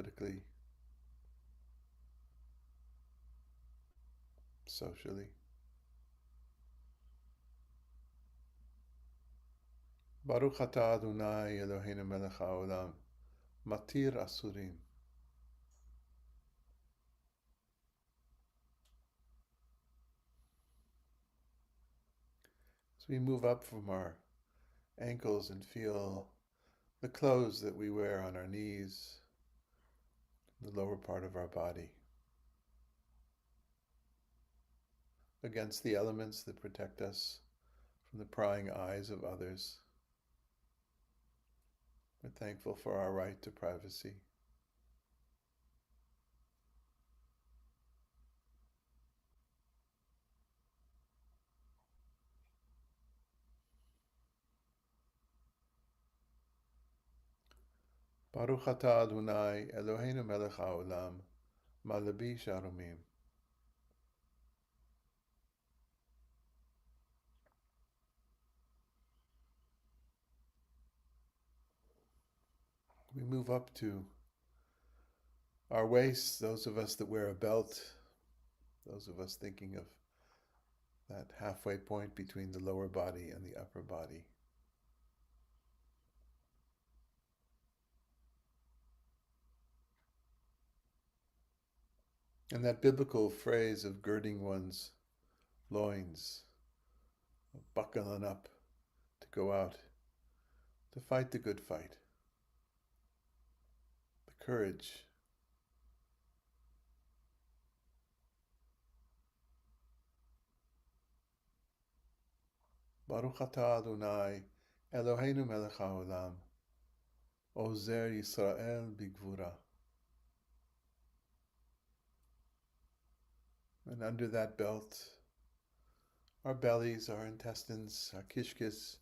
politically, socially. Baruch atah Adonai Eloheinu melech haolam, matir asurim. As we move up from our ankles and feel the clothes that we wear on our knees, the lower part of our body, against the elements that protect us from the prying eyes of others. We're thankful for our right to privacy. Baruch atah Adonai Eloheinu melech haolam, malabi sharomim. We move up to our waists, those of us that wear a belt, those of us thinking of that halfway point between the lower body and the upper body. And that biblical phrase of girding one's loins, of buckling up to go out, to fight the good fight, the courage. Baruch atah Adonai Eloheinu melech haolam, ozer Yisrael bigvura. And under that belt, our bellies, our intestines, our kishkis.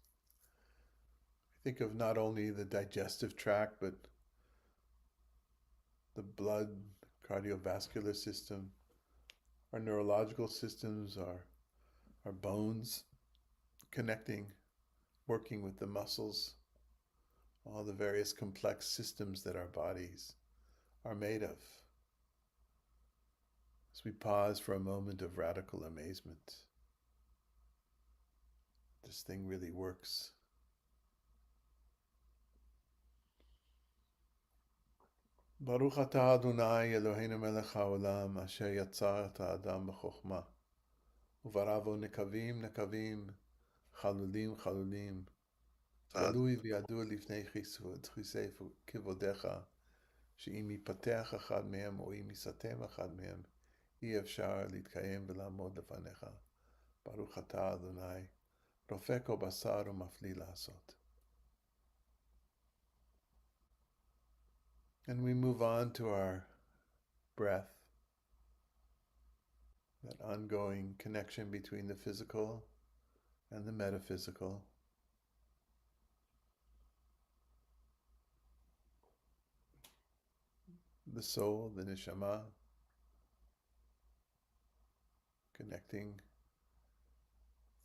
Think of not only the digestive tract, but the blood, cardiovascular system, our neurological systems, our bones connecting, working with the muscles, all the various complex systems that our bodies are made of. As we pause for a moment of radical amazement, this thing really works. Baruch atah Adonai Eloheinu melech haolam, asher yatzar et ha'adam b'chokhmah, uvaravo nekavim nekavim, chalulim chalulim, גלוי וידוע לפני חיסי כבודיך, שאם ייפתח אחד מהם או אם ייסתם אחד מהם, אי אפשר להתקיים ולעמוד לפניך. ברוך אתה אדוני, רופא כל בשר ומפליא לעשות. And we move on to our breath, that ongoing connection between the physical and the metaphysical. The soul, the neshama, connecting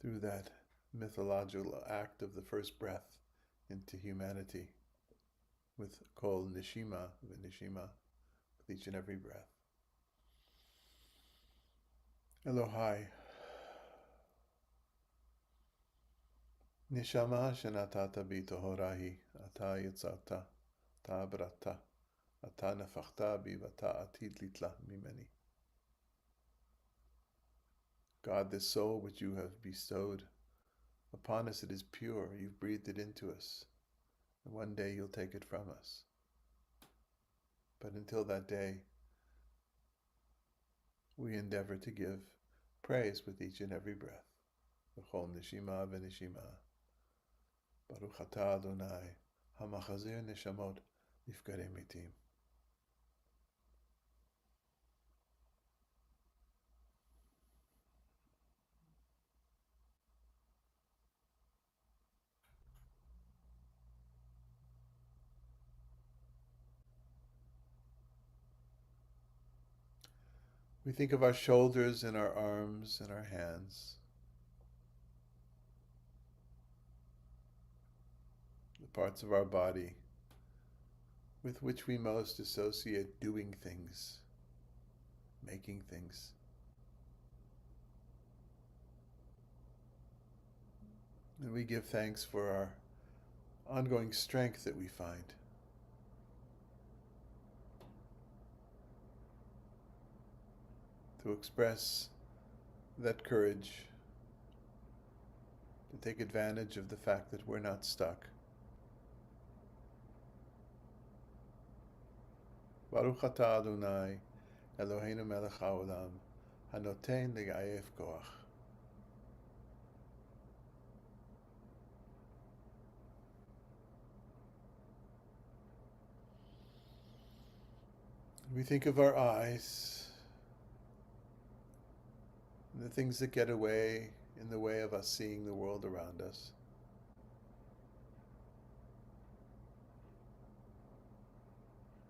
through that mythological act of the first breath into humanity with kol neshima, v'neshima, with each and every breath. Elohai, neshama shenatata bi tohorahi, ata yitzarta, ta brata, ata nefachta bi vata atid litla mimeni. God, this soul which you have bestowed upon us, it is pure. You've breathed it into us. And one day you'll take it from us. But until that day, we endeavor to give praise with each and every breath. V'chol neshima v'neshima. Baruch atah Adonai, hamachazir neshamot lifkarei mitim. We think of our shoulders and our arms and our hands, the parts of our body with which we most associate doing things, making things. And we give thanks for our ongoing strength that we find. To express that courage, to take advantage of the fact that we're not stuck. Baruch atah Adonai, Eloheinu melech haolam, hanoten legayef koach. We think of our eyes, and the things that get in the way of us seeing the world around us.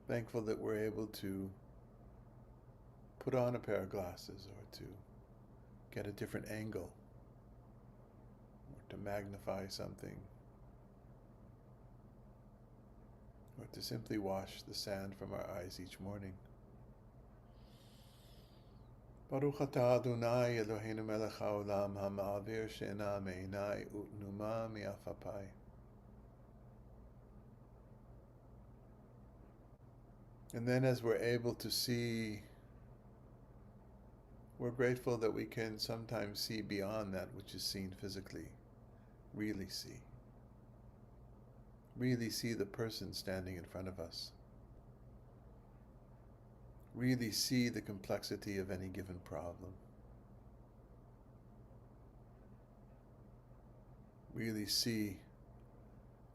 Thankful that we're able to put on a pair of glasses, or to get a different angle, or to magnify something, or to simply wash the sand from our eyes each morning. Baruch atah Adonai Eloheinu melech haolam hama'avir she'ena me'inai u'tnuma mi'afapai. And then as we're able to see, we're grateful that we can sometimes see beyond that which is seen physically. Really see. Really see the person standing in front of us. Really see the complexity of any given problem. Really see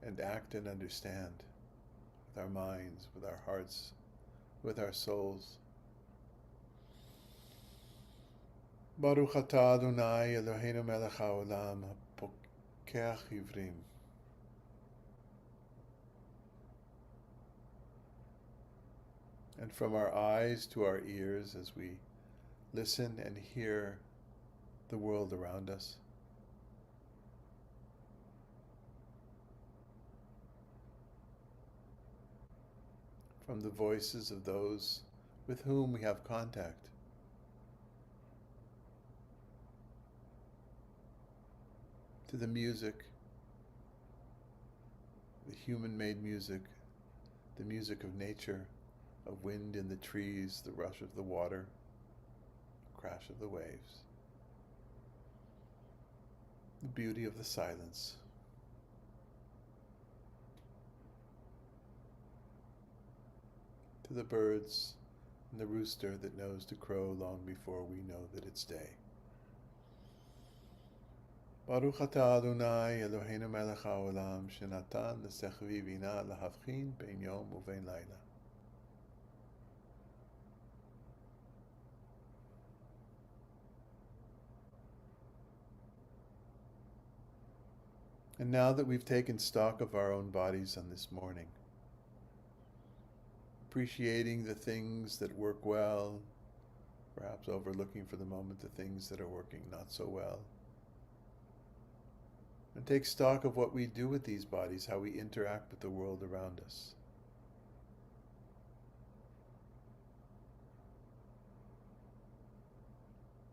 and act and understand with our minds, with our hearts, with our souls. Baruch atah Adonai Eloheinu melech haolam hapokeach ivrim. And from our eyes to our ears as we listen and hear the world around us. From the voices of those with whom we have contact. To the music, the human-made music, the music of nature, of wind in the trees, the rush of the water, crash of the waves, the beauty of the silence. To the birds and the rooster that knows to crow long before we know that it's day. Baruch atah Adonai Eloheinu melech haolam shenatan l'sechvi bina lahavchin bein yom uvein laila. And now that we've taken stock of our own bodies on this morning, appreciating the things that work well, perhaps overlooking for the moment the things that are working not so well, and take stock of what we do with these bodies, how we interact with the world around us.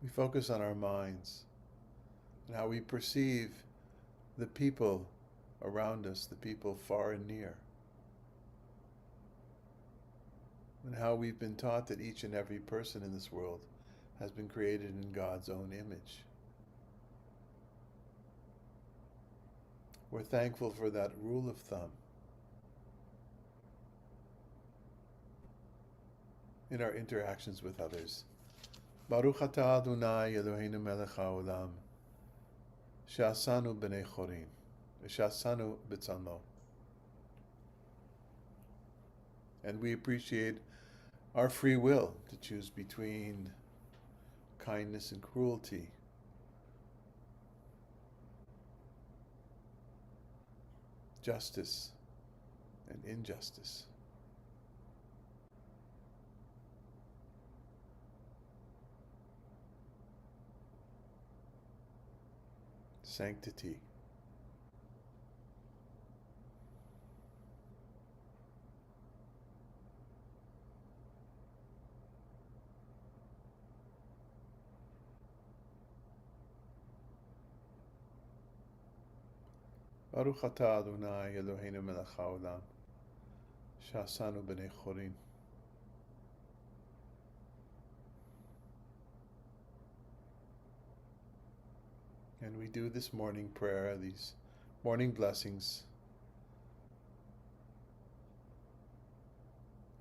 We focus on our minds and how we perceive the people around us, the people far and near, and how we've been taught that each and every person in this world has been created in God's own image. We're thankful for that rule of thumb in our interactions with others. Baruch atah Adonai Eloheinu melech haolam she'asanu b'nei chorin v'she'asanu b'tzalmo. And we appreciate our free will to choose between kindness and cruelty, justice and injustice. Sanctity. Baruch atah Adonai Eloheinu melech haolam, she'asanu b'nei chorim. And we do this morning prayer, these morning blessings,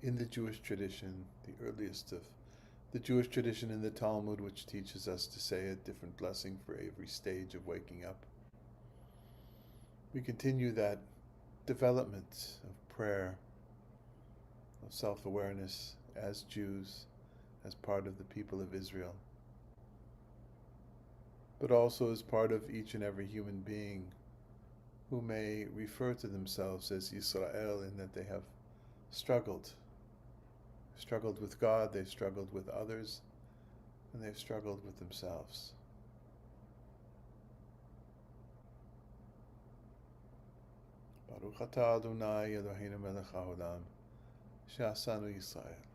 in the Jewish tradition, the earliest of the Jewish tradition in the Talmud, which teaches us to say a different blessing for every stage of waking up. We continue that development of prayer, of self-awareness as Jews, as part of the people of Israel, but also as part of each and every human being who may refer to themselves as Yisrael, in that they have struggled with God, they've struggled with others, and they've struggled with themselves. Baruch atah Adonai Eloheinu melech haolam, she'asanu Yisrael.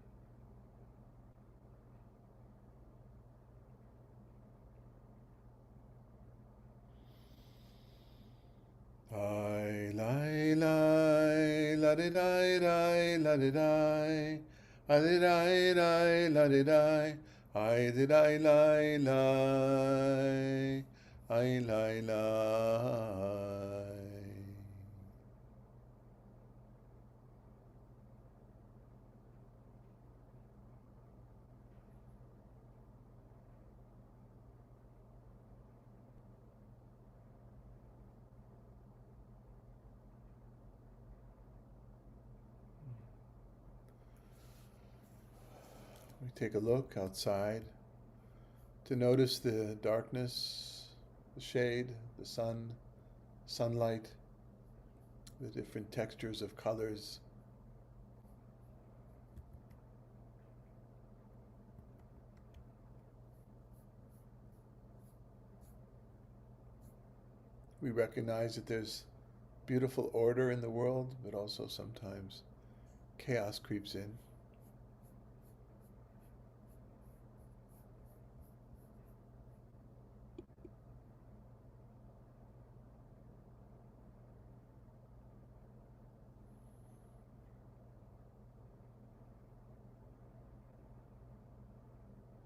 Lai lai lai la di dai dai la di dai, I di dai dai la di dai, I di dai lai lai, I lai lai. We take a look outside to notice the darkness, the shade, the sun, sunlight, the different textures of colors. We recognize that there's beautiful order in the world, but also sometimes chaos creeps in.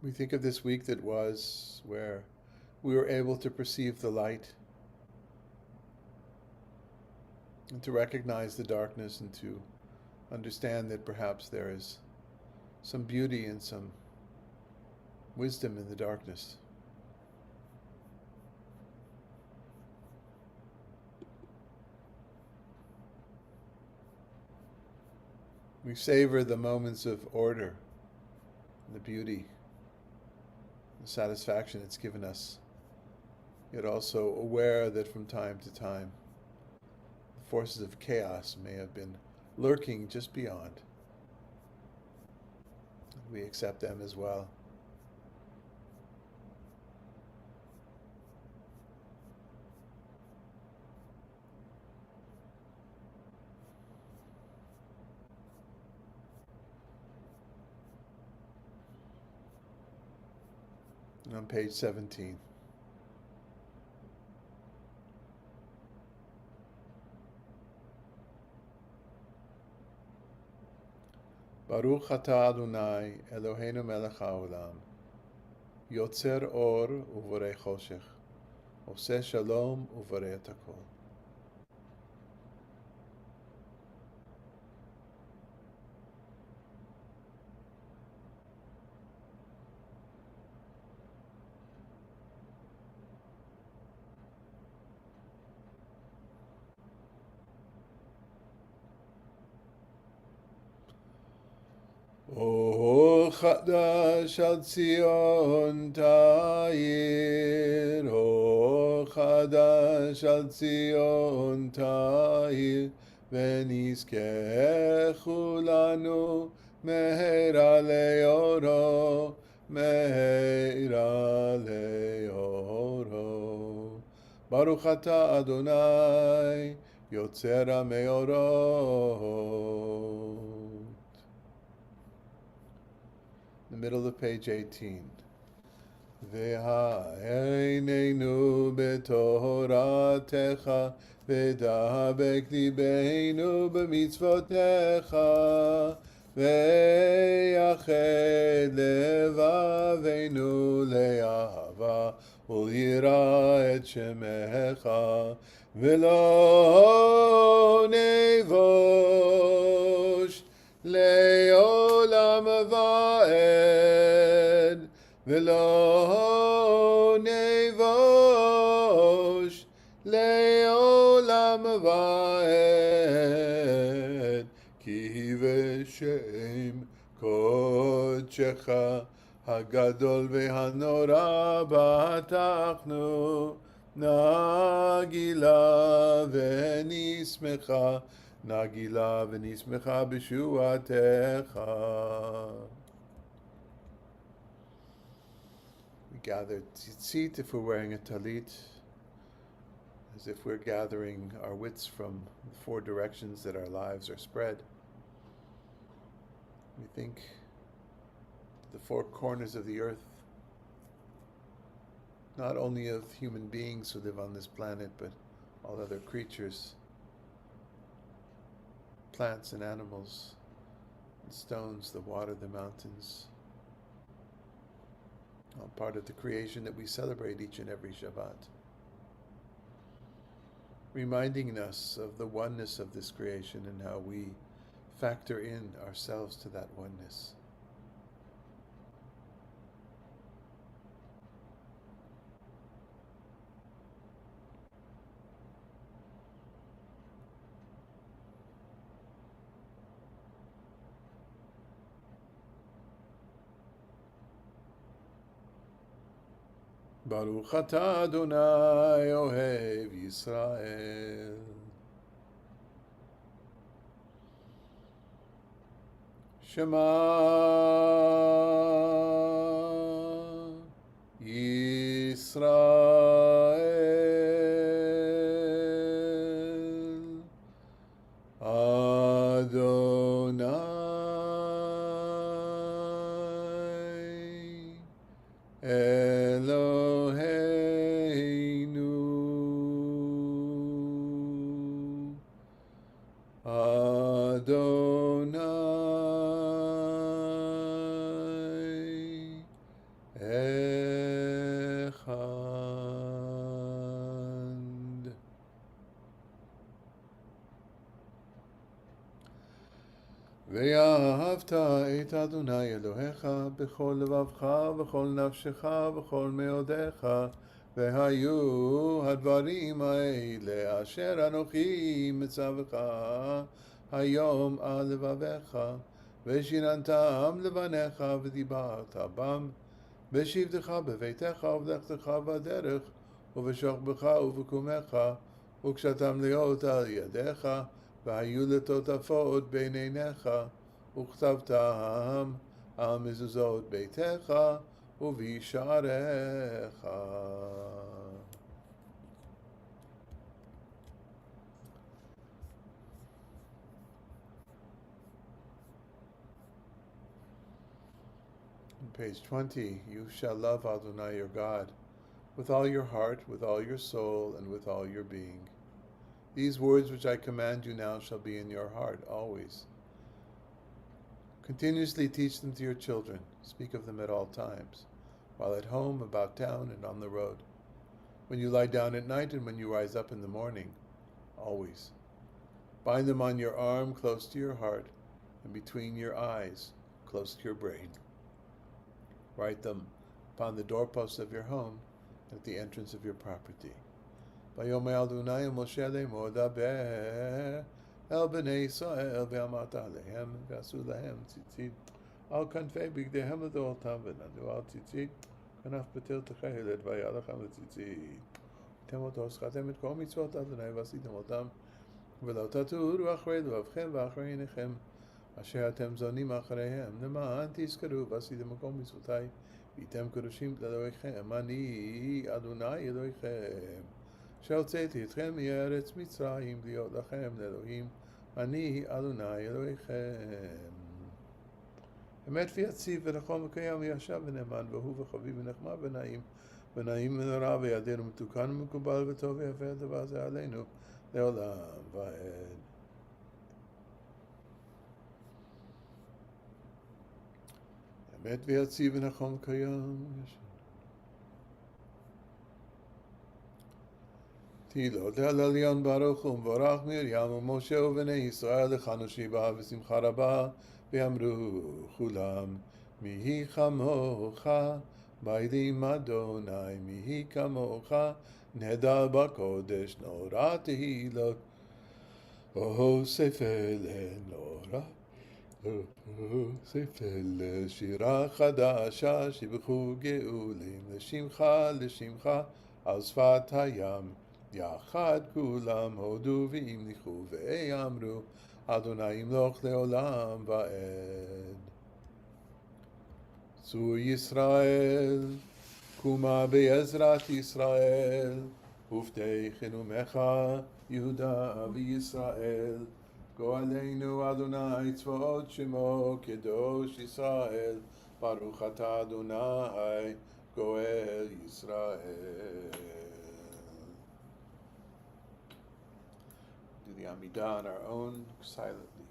We think of this week that was, where we were able to perceive the light and to recognize the darkness and to understand that perhaps there is some beauty and some wisdom in the darkness. We savor the moments of order, the beauty, the satisfaction it's given us, yet also aware that from time to time the forces of chaos may have been lurking just beyond. We accept them as well. And on page 17. Baruch atah Adonai Eloheinu melech haolam, yotzer or uvorei choshech, oseh shalom uvorei et hakol. O chadash al Tzion ta'ir, O chadash al Tzion ta'ir, ונזכחו לנו מהרה לאורו, מהרה לאורו. ברוך אתה אדוני, יוצר המאורות. The middle of page 18. והעיננו בתורתך, ודבק ליבנו במצוותיך, ויחד לבבינו לאהבה וליראה את שמך, ולא נבוש לעולם ועד, ולא נבוש לעולם ועד, כי בשם קודשך הגדול והנורא בטחנו, נגילה ונשמחה בשועתך. We gather tzitzit if we're wearing a talit, as if we're gathering our wits from the four directions that our lives are spread. We think the four corners of the earth, not only of human beings who live on this planet, but all other creatures, plants and animals, and stones, the water, the mountains, all part of the creation that we celebrate each and every Shabbat, reminding us of the oneness of this creation and how we factor in ourselves to that oneness. Baruch atah Adonai ohev Yisrael. Shema Yisrael Adonai Eloheinu Adonai Echad. ואהבת את אדוני אלוהיך בכל לבבך וכל נפשך וכל מאודיך, והיו הדברים האלה אשר אנוכי מצווך היום על לבביך, ושיננתם לבניך ודיברת בם בשבתך בביתך ובלכתך בדרך ובשוכבך ובקומך, וקשתם להיות על ידיך, והיו לטוטפות בין עיניך, וכתבתם על מזוזות ביתך ובשעריך. On page 20, you shall love Adonai your God with all your heart, with all your soul, and with all your being. These words which I command you now shall be in your heart always. Continuously teach them to your children. Speak of them at all times, while at home, about town, and on the road. When you lie down at night and when you rise up in the morning, always. Bind them on your arm, close to your heart, and between your eyes, close to your brain. Write them upon the doorposts of your home and at the entrance of your property. ויאמר אדוני אל משה לאמור דבר אל בני ישראל ואמרת עליהם ועשו להם ציצית על כנפי בגדיהם לדורתם ונדעו על ציצית כנף בתל תכלת והיה לכם לציצית. אתם אותו שכתם את כל מצוות אדוני ועשיתם אותם, ולא תטורו אחרי לבבכם ואחרי עיניכם אשר אתם זונים אחריהם, למען תזכרו ועשיתם כל מצוותי והייתם קדושים לאלוהיכם, אני אדוני אלוהיכם שהוצאתי אתכם מארץ מצרים להיות לכם לאלוהים, אני אדוני אלוהיכם. אמת ויציב ונכון וקיים וישר ונאמן והוא וחביב ונחמד ונעים ונעים ונורא וידנו מתוקן ומקובל וטוב ויפה הדבר הזה עלינו לעולם ועד. אמת ויציב ונכון וקיים תהילות אל עליון ברוך ומבורך מרים ומשה ובני ישראל לכנו שיבה ושמחה רבה ויאמרו כולם מי כמוך בעדים אדוני מי כמוך נהדר בקודש נורא תהילות ספל נורא ספל שירה חדשה שיבחו גאולים לשמך על שפת הים יחד כולם הודו והמליכו ואמרו אדוני ימלוך לעולם ועד. צור ישראל קומה בעזרת ישראל ופתח נאומך יהודה וישראל גואלנו אדוני צבאות שמו קדוש ישראל ברוך אתה אדוני גואל ישראל. Do the Amidah on our own silently.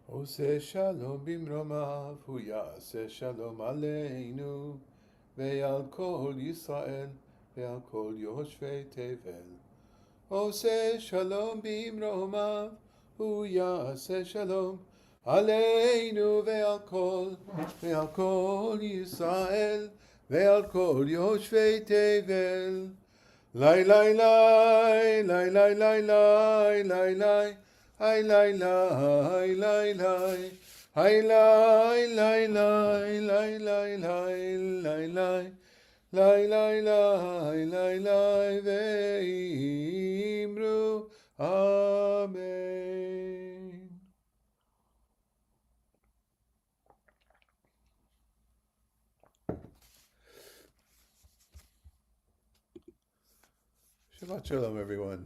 עושה שלום במרומיו, הוא יעשה שלום עלינו, ועל כל ישראל, ועל כל יושבי תבל. עושה שלום במרומיו, הוא יעשה שלום עלינו, ועל כל ישראל, ועל כל יושבי תבל. לי לי לי, לי לי לי לי, לי לי. Hi lai lai lai lai, hi lai lai lai lai lai lai lai lai, lai lai lai lai lai ve'imru amen. Shabbat shalom, everyone.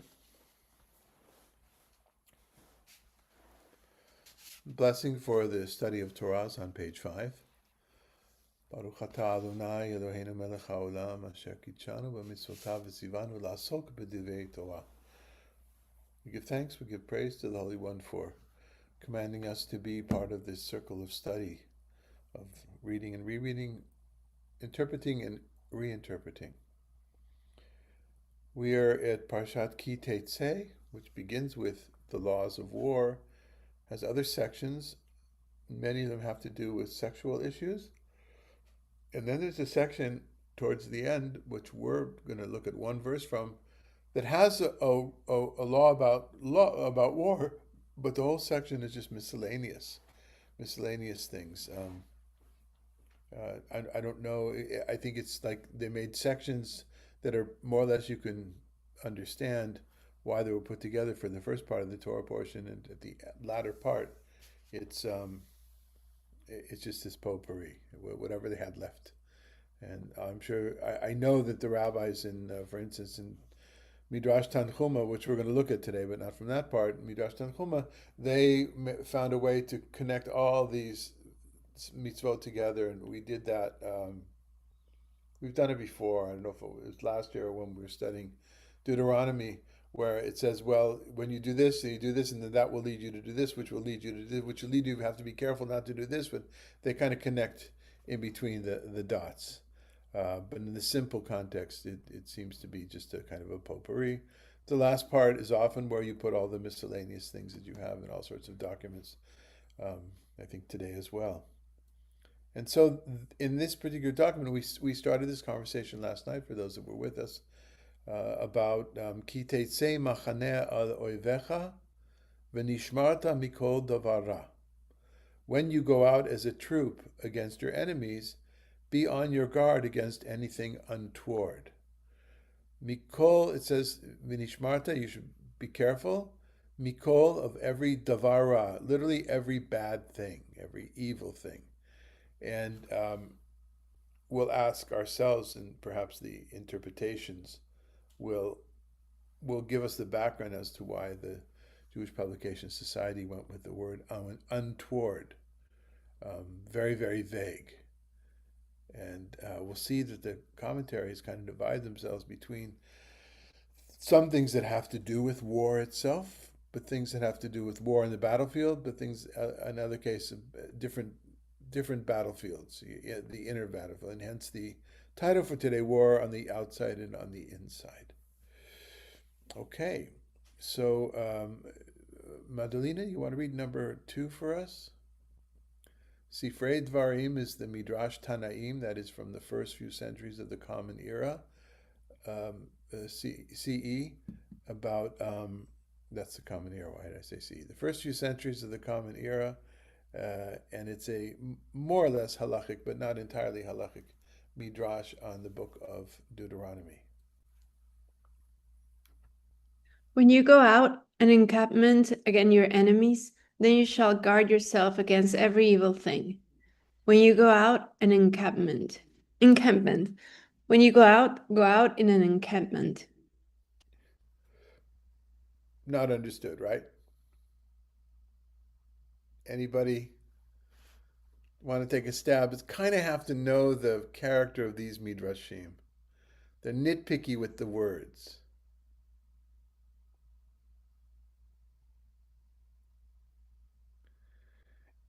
Blessing for the study of Torah is on page 5. Baruch atah Adonai Eloheinu melech haolam asher kitshanu b'mitzvotav v'tzivanu la'asok b'divrei Torah. We give thanks, we give praise to the Holy One for commanding us to be part of this circle of study, of reading and rereading, interpreting and reinterpreting. We are at Parshat Ki Teitzei, which begins with the laws of war, has other sections. Many of them have to do with sexual issues. And then there's a section towards the end, which we're going to look at one verse from, that has a law about war, but the whole section is just miscellaneous things. I don't know. I think it's like they made sections that are more or less you can understand, why they were put together for the first part of the Torah portion, and at the latter part, it's it's just this potpourri, whatever they had left. And I'm sure I know that the rabbis in, for instance, in Midrash Tanchuma, which we're going to look at today, but not from that part, Midrash Tanchuma, they found a way to connect all these mitzvot together, and we did that. We've done it before. I don't know if it was last year or when we were studying Deuteronomy, where it says, well, when you do this, and you do this, and then that will lead you to do this, which will lead you to do, which will lead you to have to be careful not to do this, but they kind of connect in between the dots. But in the simple context, it seems to be just a kind of a potpourri. The last part is often where you put all the miscellaneous things that you have in all sorts of documents, I think today as well. And so in this particular document, we started this conversation last night, for those that were with us, about Ki teitzei machaneh al oivecha v'nishmarta mikol davar ra. When you go out as a troop against your enemies, be on your guard against anything untoward. Mikol, it says, v'nishmarta, you should be careful. Mikol, of every davar ra, literally every bad thing, every evil thing. And we'll ask ourselves, and perhaps the interpretations will give us the background as to why the Jewish Publication Society went with the word untoward. Very, very vague. And we'll see that the commentaries kind of divide themselves between some things that have to do with war itself, but things that have to do with war in the battlefield, but things, in other cases, different battlefields, the inner battlefield, and hence the title for today, War on the Outside and on the Inside. Okay, so Madalena, you want to read number 2 for us? Sifrei Dvarim is the Midrash Tanaim, that is from the first few centuries of the Common Era, CE, about, that's the Common Era, why did I say CE? The first few centuries of the Common Era, and it's a more or less halachic, but not entirely halachic, midrash on the book of Deuteronomy. When you go out an encampment against your enemies, then you shall guard yourself against every evil thing. When you go out an encampment. When you go out in an encampment. Not understood, right? Anybody want to take a stab? It's kind of have to know the character of these midrashim. They're nitpicky with the words.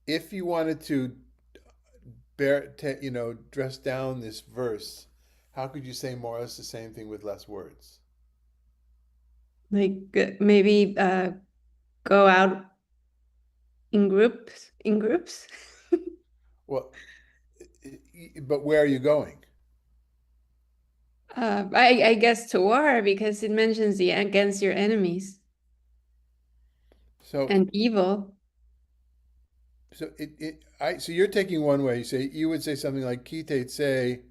If you wanted to dress down this verse, how could you say more or less the same thing with less words? Like maybe go out in groups. Well, but where are you going? I guess to war, because it mentions the against your enemies. So and evil. So you're taking one way. You would say something like Kiteit say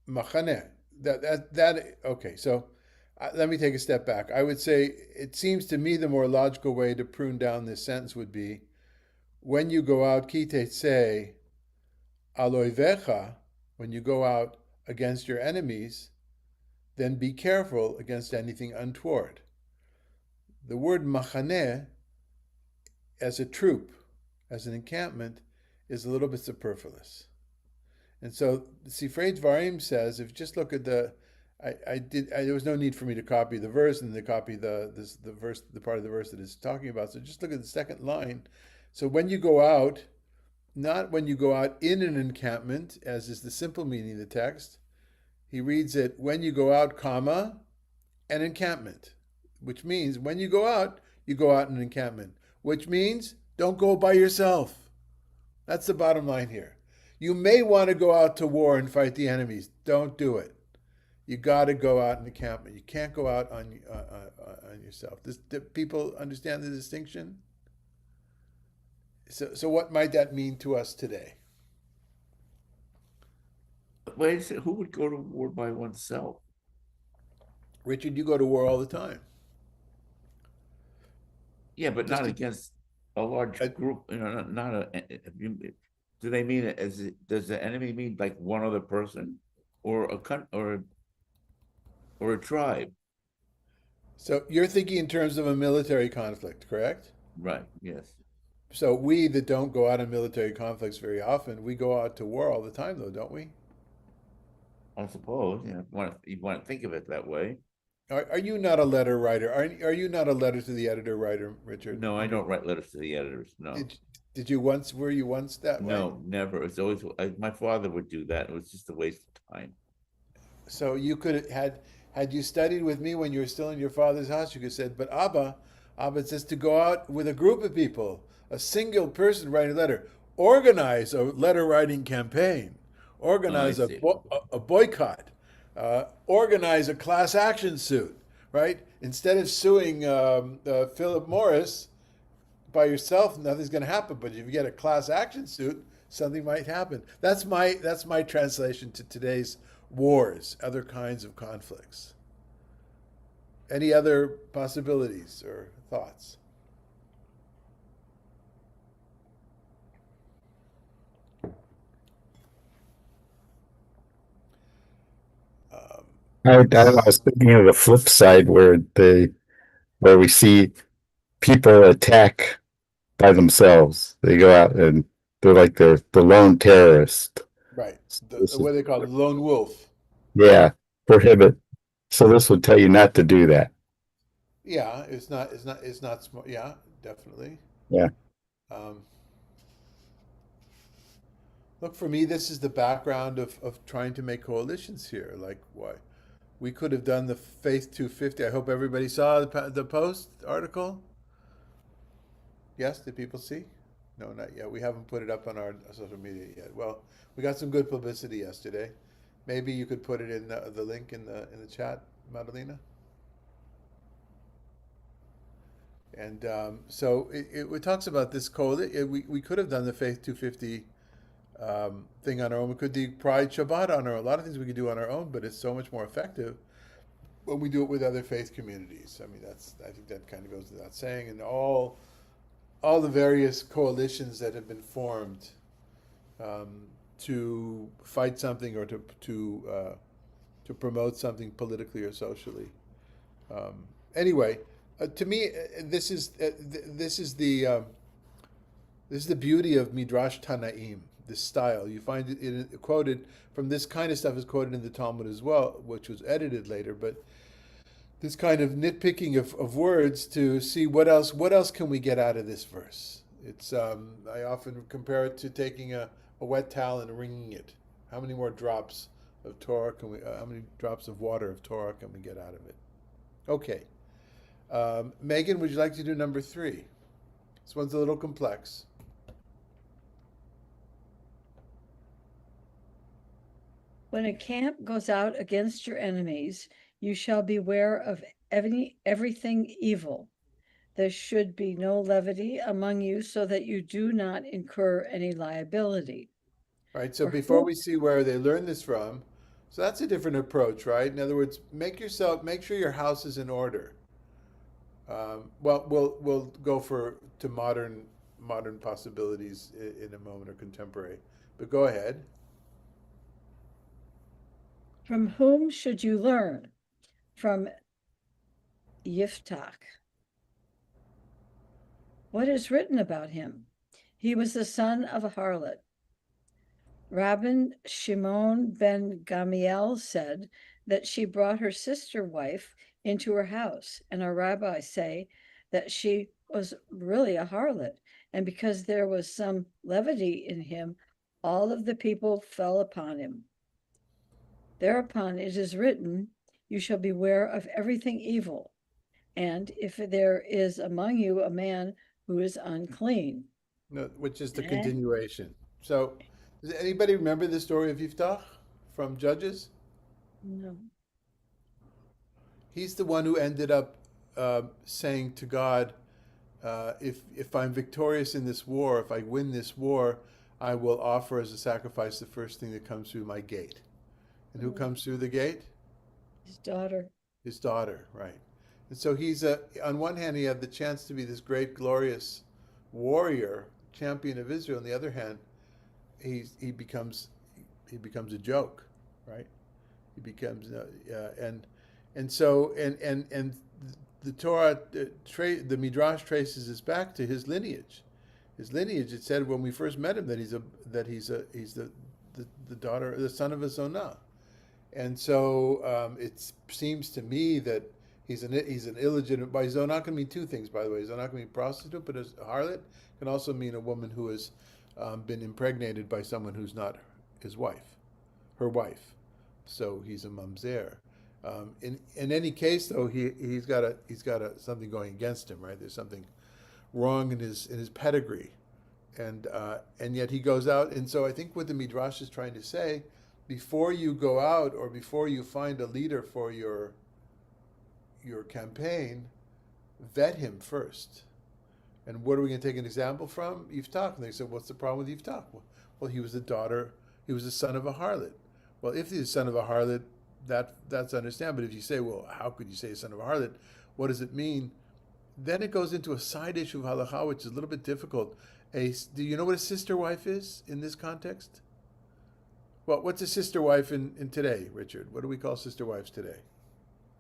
Machane. That okay. So let me take a step back. I would say it seems to me the more logical way to prune down this sentence would be, when you go out Kiteit say Aloivecha, when you go out against your enemies, then be careful against anything untoward. The word machaneh, as a troop, as an encampment, is a little bit superfluous. And so Sifrei Dvarim says, if you just look at there was no need for me to copy the verse and to copy the verse, the part of the verse that it's talking about. So just look at the second line. So when you go out, not when you go out in an encampment, as is the simple meaning of the text. He reads it, when you go out, comma, an encampment, which means when you go out in an encampment, which means don't go by yourself. That's the bottom line here. You may want to go out to war and fight the enemies. Don't do it. You got to go out in an encampment. You can't go out on yourself. Do people understand the distinction? So what might that mean to us today? wait a second, who would go to war by oneself? Richard, you go to war all the time. Yeah, but Just not to, against a large uh, group. Not do they mean does the enemy mean like one other person, or or a tribe? so you're thinking in terms of a military conflict, correct? Right. Yes. So we that don't go out in military conflicts very often, we go out to war all the time, though, don't we? I suppose. You want to think of it that way. Are you not a letter writer? Are you not a letter to the editor writer, Richard? No, I In your don't write letters to the editors. No, did did you once were you once that way? no, never. It's always my father would do that. It was just a waste of time. So you could have had you studied with me when you were still in your father's house, you could have said, but Abba says to go out with a group of people, a single person writing a letter, organize a letter writing campaign, Oh, I organize see. a boycott, organize a class action suit, right? Instead of suing Philip Morris by yourself, nothing's going to happen. But if you get a class action suit, something might happen. That's my translation to today's wars, other kinds of conflicts. Any other possibilities or thoughts? Um, I was thinking of the flip side where we see people attack by themselves. They go out and they're like the lone terrorist. right. This is What they call it, lone wolf. yeah, prohibit. So this would tell you not to do that. Yeah, it's not smart. Yeah, definitely. Yeah. Um, Look, for me, this is the background of trying to make coalitions here. Like, why? We could have done the Faith 250. I hope everybody saw the Post article. Yes, did people see? No, not yet. We haven't put it up on our social media yet. Well, we got some good publicity yesterday. Maybe you could put it in the link in the chat, Madalena. And so it talks about this coalition. We could have done the Faith 250 thing on our own. We could do Pride Shabbat on our own. A lot of things we could do on our own, but it's so much more effective when we do it with other faith communities. I mean, I think that kind of goes without saying. And all the various coalitions that have been formed to fight something or to promote something politically or socially. Anyway, to me, this is the beauty of Midrash Tanaim. This style you find it quoted from this kind of stuff is quoted in the Talmud as well, which was edited later. But this kind of nitpicking of words to see what else can we get out of this verse. It's I often compare it to taking a wet towel and wringing it. How many more drops of Torah can we? How many drops of water of Torah can we get out of it? Okay, Megan, would you like to do number 3? This one's a little complex. When a camp goes out against your enemies, you shall beware of everything evil. There should be no levity among you, so that you do not incur any liability. Right. So For before who, we see where they learn this from, so that's a different approach, right? In other words, make sure your house is in order. Well, we'll go to modern possibilities in a moment, or contemporary. But go ahead. from whom should you learn? From Yiftach. What is written about him? He was the son of a harlot. Rabban Shimon ben Gamiel said that she brought her sister wife into her house, and our rabbis say that she was really a harlot, and because there was some levity in him, all of the people fell upon him. Thereupon it is written, you shall beware of everything evil, and if there is among you a man who is unclean. No, which is the Eh? continuation. So, does anybody remember the story of Yiftach from Judges? No. He's the one who ended up saying to God, if I'm victorious in this war, if I win this war, I will offer as a sacrifice the first thing that comes through my gate. And who comes through the gate? His daughter. His daughter, right. And so he's on one hand, he had the chance to be this great, glorious warrior, champion of Israel. On the other hand, he becomes a joke, right? He becomes and so the Torah, the Midrash traces us back to his lineage. His lineage. It said when we first met him that he's the daughter, the son of a zonah. And so it seems to me that he's an illegitimate. By zonah can mean two things, by the way. Zonah can mean prostitute, but a harlot can also mean a woman who has been impregnated by someone who's not his wife, her wife. So he's a mamzer. In any case, though, he's got something going against him, right? There's something wrong in his pedigree, and yet he goes out. And so I think what the Midrash is trying to say, before you go out or before you find a leader for your campaign, vet him first. And what are we going to take an example from? Yiftach. And they said, what's the problem with Yiftach? Well, he was the son of a harlot. Well, if he's the son of a harlot, that's understandable. But if you say, well, how could you say son of a harlot? What does it mean? Then it goes into a side issue of halacha, which is a little bit difficult. Do you know what a sister wife is in this context? Well, what's a sister wife in today, Richard? What do we call sister wives today?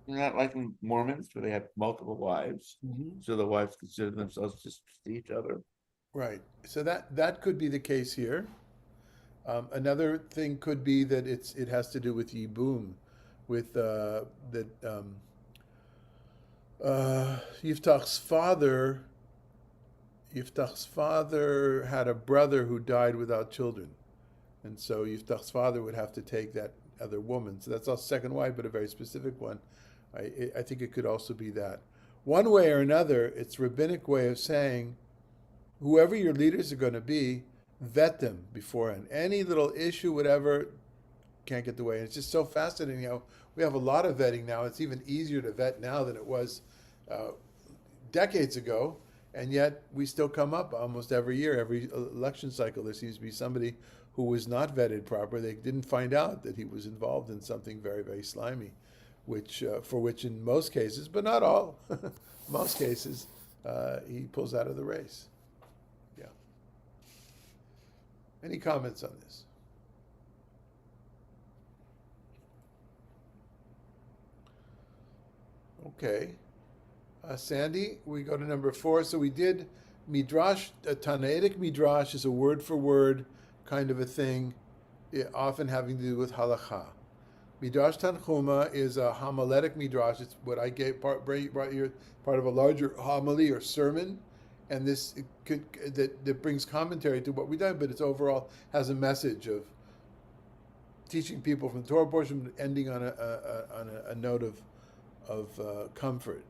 Not like in Mormons where they have multiple wives, so the wives consider themselves just to each other. Right. So that could be the case here. Another thing could be that it has to do with yibum, with Yiftach's father had a brother who died without children, and so Yiftach's father would have to take that other woman. So that's our second wife, but a very specific one. I think it could also be that. One way or another, it's a rabbinic way of saying, whoever your leaders are going to be, vet them beforehand. Any little issue, whatever, can't get the way. And it's just so fascinating how we have a lot of vetting now. It's even easier to vet now than it was decades ago, and yet we still come up almost every year, every election cycle. There seems to be somebody who was not vetted properly. They didn't find out that he was involved in something very, very slimy, for which in most cases, but not all, most cases, he pulls out of the race. Yeah. Any comments on this? Okay. Sandy, we go to number 4. So we did Midrash, a Tanaitic Midrash is a word for word kind of a thing, often having to do with halacha. Midrash Tanchuma is a homiletic Midrash. It's what I brought here, part of a larger homily or sermon, and this that brings commentary to what we've done, but it's overall has a message of teaching people from the Torah portion, ending on a note of comfort.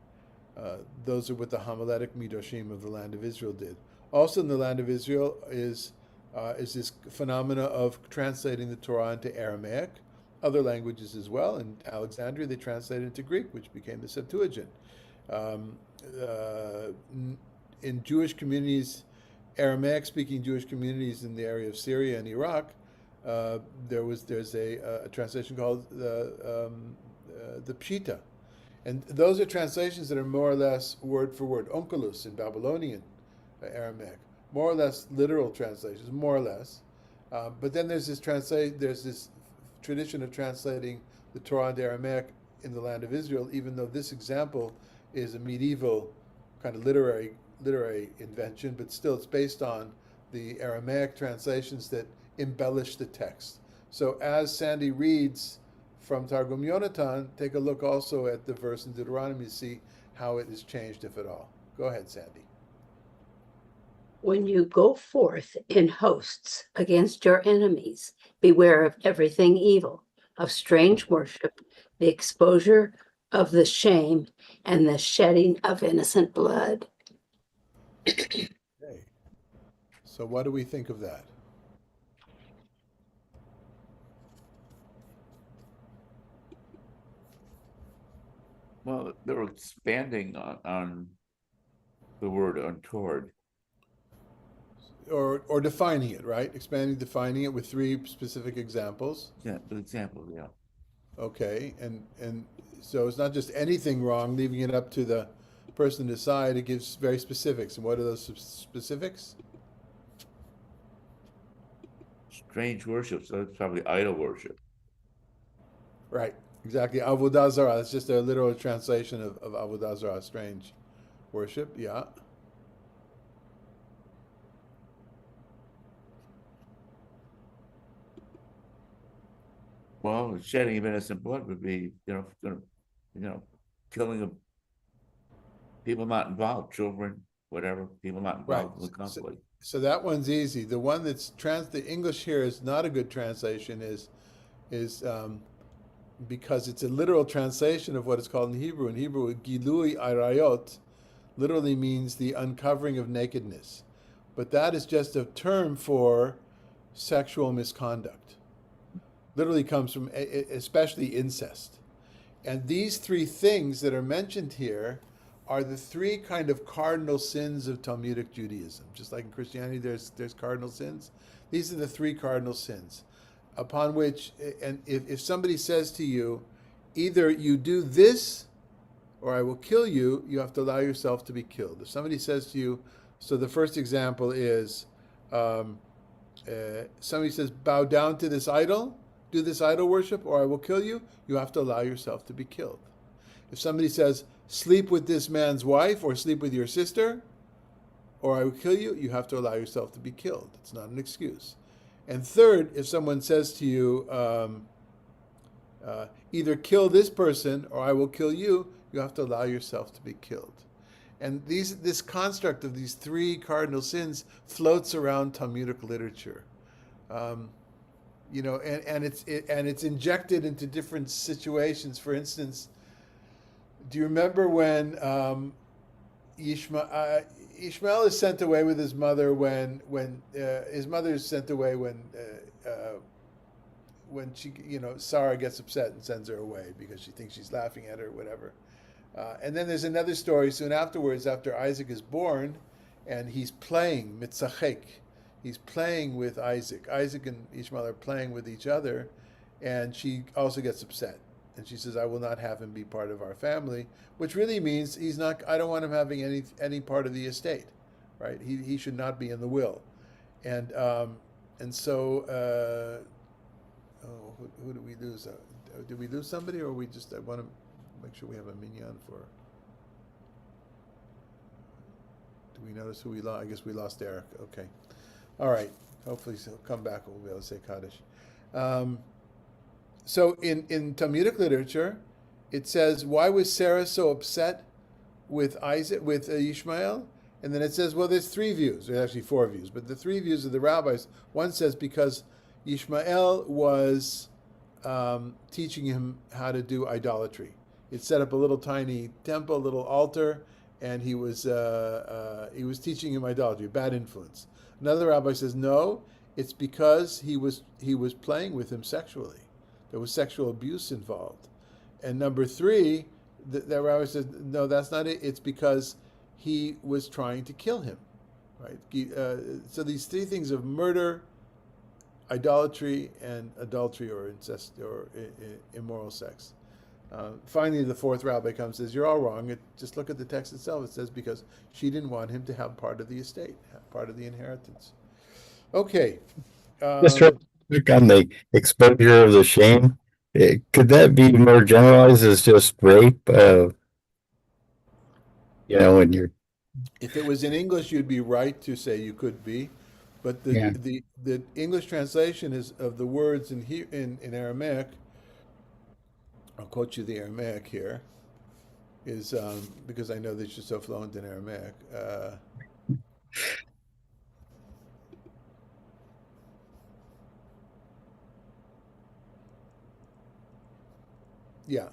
Those are what the homiletic midrashim of the land of Israel did. Also in the land of Israel is this phenomena of translating the Torah into Aramaic, other languages as well. In Alexandria, they translated into Greek, which became the Septuagint. In Jewish communities, Aramaic-speaking Jewish communities in the area of Syria and Iraq, there's a translation called the Pshita. And those are translations that are more or less word for word. Onkelos in Babylonian Aramaic, more or less literal translations, more or less. But then there's this tradition of translating the Torah into Aramaic in the land of Israel, even though this example is a medieval kind of literary invention, but still it's based on the Aramaic translations that embellish the text. So as Sandy reads from Targum Yonatan, take a look also at the verse in Deuteronomy to see how it is changed, if at all. Go ahead, Sandy. When you go forth in hosts against your enemies, beware of everything evil, of strange worship, the exposure of the shame, and the shedding of innocent blood. Okay. So what do we think of that? Well, they're expanding on the word untoward. Or defining it, right? Defining it with 3 specific examples. Yeah, the example, yeah. Okay, and so it's not just anything wrong, leaving it up to the person to decide. It gives very specifics. And what are those specifics? Strange worship, so it's probably idol worship. Right, exactly. Avodah zarah. That's just a literal translation of Avodah zarah, strange worship. Yeah. Well, shedding of innocent blood would be, killing of people not involved, children, whatever, people not Right. involved in the conflict. So that one's easy. The one that's the English here is not a good translation. Is because it's a literal translation of what it's called in Hebrew. In Hebrew, gilui arayot literally means the uncovering of nakedness, but that is just a term for sexual misconduct. Literally comes from especially incest. And these three things that are mentioned here are the three kind of cardinal sins of Talmudic Judaism. Just like in Christianity, there's cardinal sins. These are the three cardinal sins, upon which, and if somebody says to you, either you do this or I will kill you, you have to allow yourself to be killed. If somebody says to you, so the first example is, somebody says, bow down to this idol, do this idol worship, or I will kill you, you have to allow yourself to be killed. If somebody says, sleep with this man's wife or sleep with your sister, or I will kill you, you have to allow yourself to be killed. It's not an excuse. And third, if someone says to you, either kill this person or I will kill you, you have to allow yourself to be killed. And this construct of these three cardinal sins floats around Talmudic literature. And it's injected into different situations. For instance, do you remember when Ishmael is sent away with his mother when his mother is sent away when she, Sarah gets upset and sends her away because she thinks she's laughing at her or whatever. And then there's another story soon afterwards, after Isaac is born, and he's playing mitzachek. He's playing with Isaac. Isaac and Ishmael are playing with each other, and she also gets upset. And she says, I will not have him be part of our family, which really means I don't want him having any part of the estate, right? He should not be in the will. And so, who did we lose? Did we lose somebody, or we just, I want to make sure we have a minyan for, do we notice who we lost? I guess we lost Eric. Okay. All right. Hopefully he'll come back and we'll be able to say Kaddish. So in Talmudic literature, it says, why was Sarah so upset with Ishmael? And then it says, well, there's three views. There's actually four views, but the three views of the rabbis. One says because Ishmael was teaching him how to do idolatry. It set up a little tiny temple, a little altar, and he was teaching him idolatry, bad influence. Another rabbi says, no, it's because he was playing with him sexually. There was sexual abuse involved. And number three, the rabbi says, no, that's not it. It's because he was trying to kill him, right? So these three things of murder, idolatry, and adultery or incest or immoral sex. Finally, the fourth rabbi comes and says, you're all wrong. Just look at the text itself. It says because she didn't want him to have part of the estate, part of the inheritance. Okay. Just real quick on the exposure of the shame. Could that be more generalized as just rape? When you're. If it was in English, you'd be right to say you could be, but the English translation is of the words in Aramaic. I'll quote you the Aramaic here. Is because I know that you're so fluent in Aramaic. Yeah.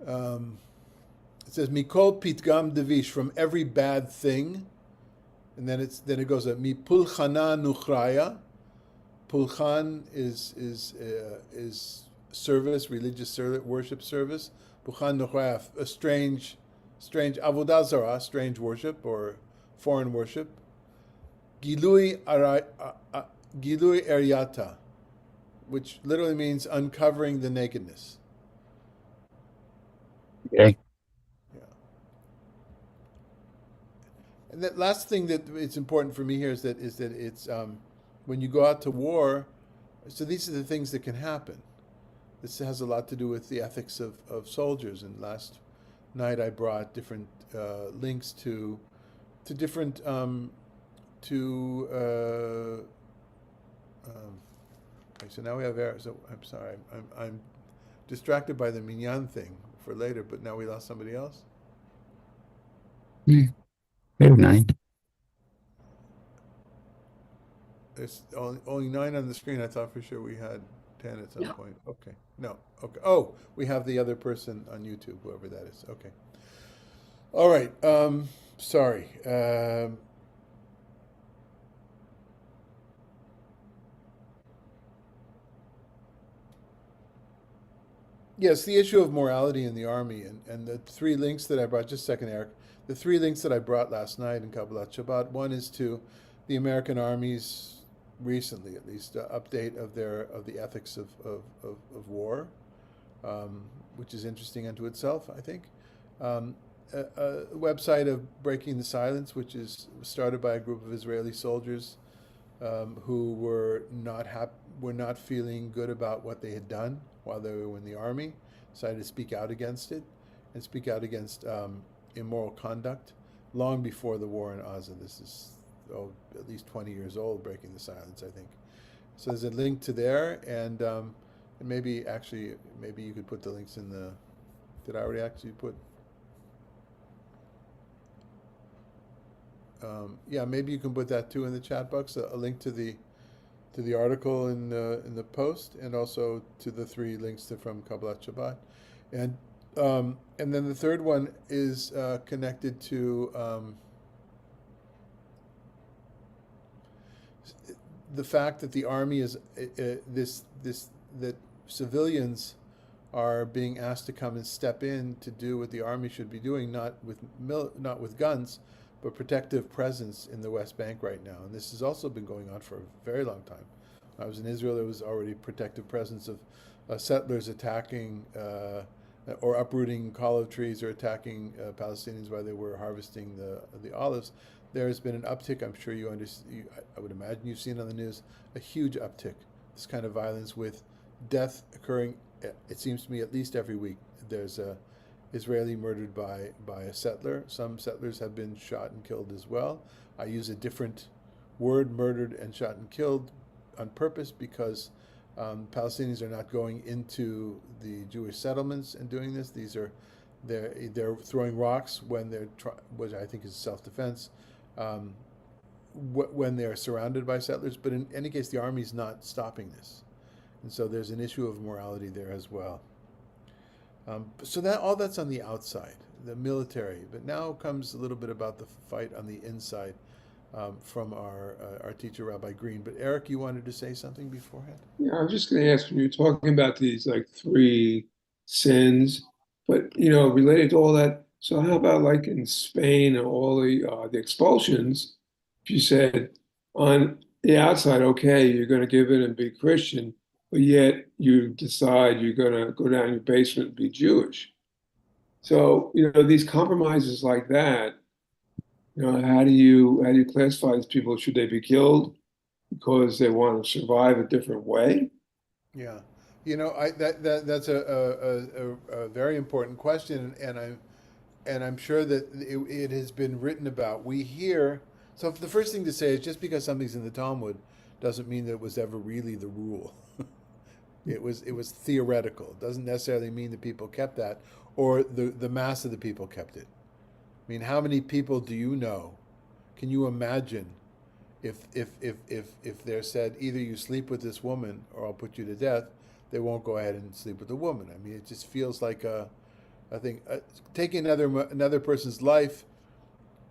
It says Mikol pitgam devish, from every bad thing, and then it goes up Mi pulchana nuchraya. Pulchan is service, religious service, worship service. Pulchan nuchraya, a strange avodah zarah, strange worship or foreign worship. Gilui eryata, which literally means uncovering the nakedness. Okay. Yeah. And that last thing that it's important for me here is that it's when you go out to war. So these are the things that can happen. This has a lot to do with the ethics of soldiers. And last night I brought different links to different okay, so now we have error. So I'm sorry, I'm distracted by the minyan thing for later. But now we lost somebody else. Maybe 9. There's only 9 on the screen. I thought for sure we had 10 at some No. point. Okay, no. Okay. Oh, we have the other person on YouTube, whoever that is. Okay. All right. Sorry. Yes, the issue of morality in the army and the 3 links that I brought. Just a second, Eric. The 3 links that I brought last night in Kabbalat Shabbat. One is to the American Army's recently, at least, update of the ethics of war, which is interesting unto itself, I think. A website of Breaking the Silence, which is started by a group of Israeli soldiers who were not feeling good about what they had done while they were in the army, decided to speak out against it and speak out against immoral conduct long before the war in Gaza. This is at least 20 years old, Breaking the Silence, I think. So there's a link to there, and maybe you could put the links in the. Did I already actually put? Yeah, maybe you can put that too in the chat box. A link to the article in the post, and also to the 3 links from Kabbalat Shabbat, and then the third one is connected to. The fact that the army is that civilians are being asked to come and step in to do what the army should be doing, not with guns, but protective presence in the West Bank right now. And this has also been going on for a very long time. When I was in Israel, there was already protective presence of settlers attacking or uprooting olive trees or attacking Palestinians while they were harvesting the olives. There has been an uptick. I'm sure I would imagine you've seen on the news a huge uptick. This kind of violence with death occurring. It seems to me at least every week. There's a Israeli murdered by a settler. Some settlers have been shot and killed as well. I use a different word, murdered and shot and killed, on purpose because Palestinians are not going into the Jewish settlements and doing this. They're throwing rocks when which I think is self-defense. When they're surrounded by settlers, but in any case, the army's not stopping this, and so there's an issue of morality there as well. So all that's on the outside, the military. But now comes a little bit about the fight on the inside from our teacher, Rabbi Green. But Eric, you wanted to say something beforehand? Yeah, I was just going to ask, when you're talking about these like 3 sins, but related to all that. So how about like in Spain and all the expulsions? If you said on the outside, okay, you're going to give in and be Christian, but yet you decide you're going to go down in your basement and be Jewish. So these compromises like that. How do you classify these people? Should they be killed because they want to survive a different way? Yeah, that's a very important question, and I'm sure that it has been written about. We hear. So the first thing to say is just because something's in the Talmud doesn't mean that it was ever really the rule. It was theoretical. It doesn't necessarily mean that people kept that, or the mass of the people kept it. I mean, how many people do you know? Can you imagine if they're said either you sleep with this woman or I'll put you to death? They won't go ahead and sleep with the woman. I mean, it just feels like I think taking another person's life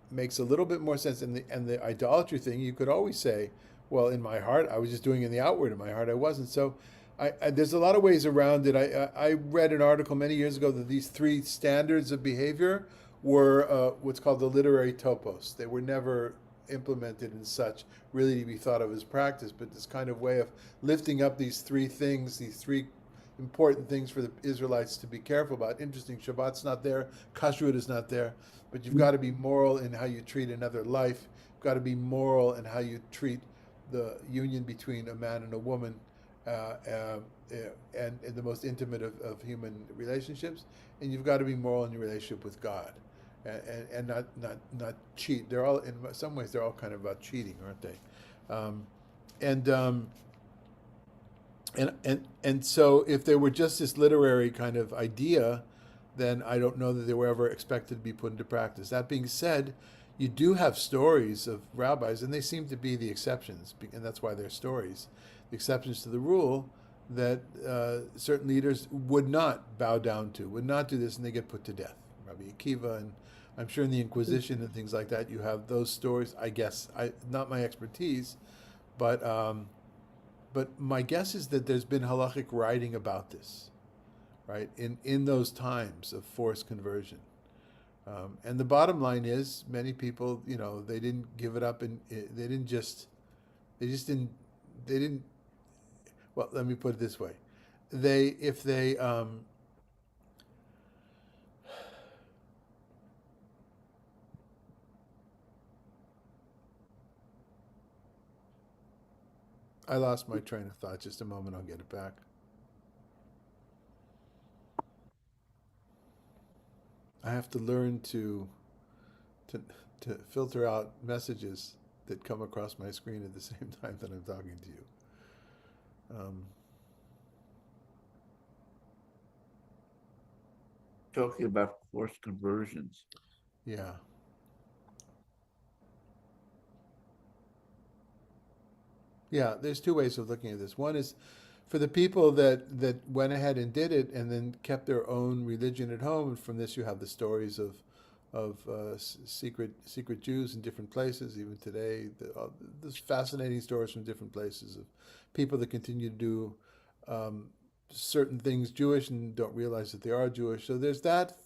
makes a little bit more sense. And the idolatry thing, you could always say, well, in my heart, I was just doing it in the outward. In my heart, I wasn't. So there's a lot of ways around it. I read an article many years ago that these 3 standards of behavior were what's called the literary topos. They were never implemented and such, really to be thought of as practice, but this kind of way of lifting up these three things, these three important things for the Israelites to be careful about. Interesting, Shabbat's not there, Kashrut is not there, but you've got to be moral in how you treat another life. You've got to be moral in how you treat the union between a man and a woman, and in the most intimate of human relationships. And you've got to be moral in your relationship with God, and not cheat. They're all, in some ways, they're all kind of about cheating, aren't they? And so if they were just this literary kind of idea, then I don't know that they were ever expected to be put into practice. That being said, you do have stories of rabbis, and they seem to be the exceptions, and that's why they're stories, the exceptions to the rule, that certain leaders would not bow down to, would not do this, and they get put to death. Rabbi Akiva, and I'm sure in the Inquisition and things like that, you have those stories. I guess, not my expertise, but my guess is that there's been halachic writing about this, right, in those times of forced conversion. And the bottom line is, many people, they didn't give it up, and they didn't. Well, let me put it this way: I lost my train of thought. Just a moment, I'll get it back. I have to learn to filter out messages that come across my screen at the same time that I'm talking to you. Talking about forced conversions. Yeah. Yeah, there's two ways of looking at this. One is for the people that went ahead and did it and then kept their own religion at home. And from this, you have the stories of secret Jews in different places, even today. There's fascinating stories from different places of people that continue to do certain things Jewish and don't realize that they are Jewish. So there's that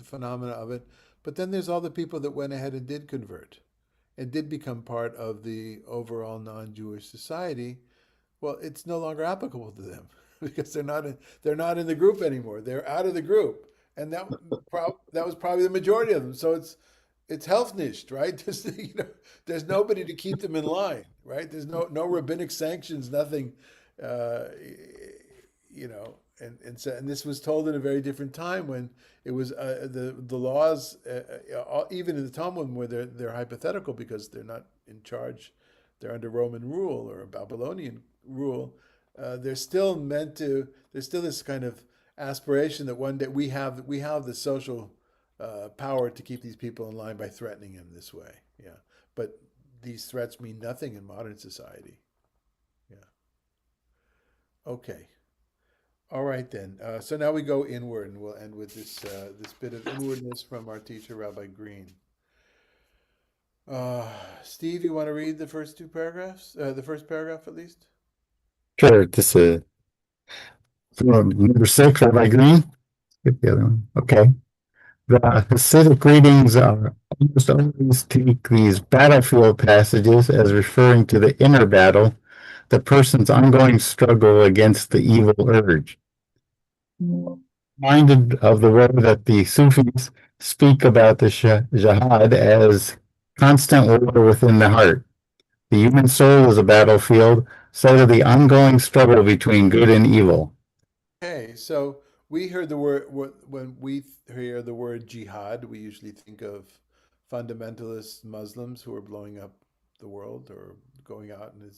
phenomena of it. But then there's all the people that went ahead and did convert and did become part of the overall non-Jewish society. Well, it's no longer applicable to them because they're not in the group anymore. They're out of the group, and that was probably the majority of them. So it's helfnisht, right? There's nobody to keep them in line, right? There's no rabbinic sanctions, nothing, and this was told in a very different time when it was the laws, even in the Talmud, where they're hypothetical because they're not in charge, they're under Roman rule or Babylonian rule. There's still this kind of aspiration that one day we have the social power to keep these people in line by threatening them this way. Yeah, but these threats mean nothing in modern society. Yeah. Okay. All right then. So now we go inward, and we'll end with this bit of inwardness from our teacher, Rabbi Green. Steve, you want to read the first two paragraphs? The first paragraph, at least. Sure. This is number 6, Rabbi Green. Get the other one. Okay. The Hasidic readings are almost always take these battlefield passages as referring to the inner battle, the person's ongoing struggle against the evil urge. Reminded of the way that the Sufis speak about the jihad as constant war within the heart. The human soul is a battlefield, so is the ongoing struggle between good and evil. Okay, so we heard the word, when we hear the word jihad, we usually think of fundamentalist Muslims who are blowing up the world or going out, and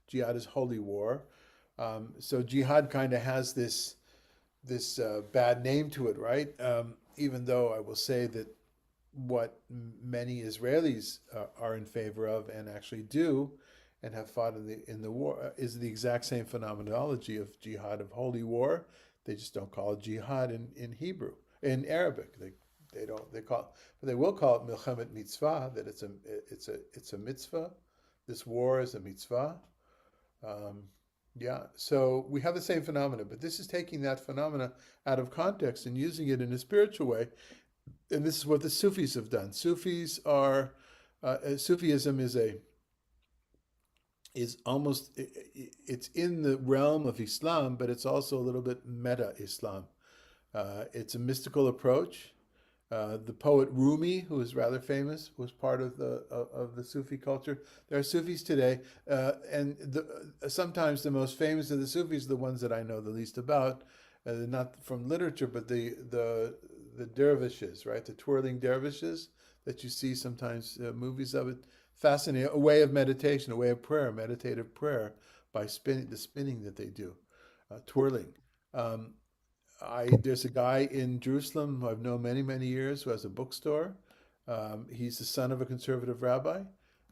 jihad is holy war. So jihad kind of has this bad name to it, right? Even though I will say that what many Israelis are in favor of and actually do and have fought in the war is the exact same phenomenology of jihad, of holy war. They just don't call it jihad in Hebrew, in Arabic. They will call it milchemet mitzvah, that it's a mitzvah. This war is a mitzvah. Yeah, so we have the same phenomena, but this is taking that phenomena out of context and using it in a spiritual way. And this is what the Sufis have done. Sufis are Sufism is almost, it's in the realm of Islam, but it's also a little bit meta-Islam. It's a mystical approach. The poet Rumi, who is rather famous, was part of the Sufi culture. There are Sufis today, and sometimes the most famous of the Sufis are the ones that I know the least about, not from literature, but the dervishes, right? The twirling dervishes that you see sometimes movies of it. Fascinating, a way of meditation, a way of prayer, meditative prayer by the spinning that they do, twirling. There's a guy in Jerusalem who I've known many, many years who has a bookstore. He's the son of a conservative rabbi,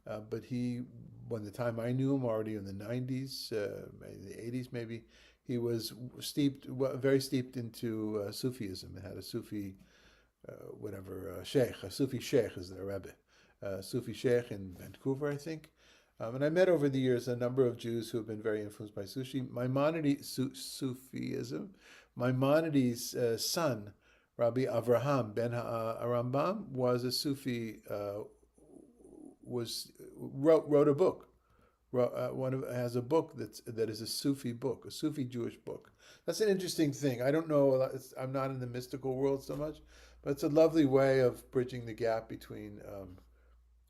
but when the time I knew him, already in the 90s, maybe the 80s maybe, he was very steeped into Sufism and had a Sufi, sheikh. A Sufi sheikh is their Rabbi. Sufi sheikh in Vancouver, I think. And I met over the years a number of Jews who have been very influenced by Sufism. Maimonides' son, Rabbi Avraham ben Rambam, was a Sufi. Wrote a book. Has a book that is a Sufi book, a Sufi Jewish book. That's an interesting thing. I don't know. I'm not in the mystical world so much, but it's a lovely way of bridging the gap between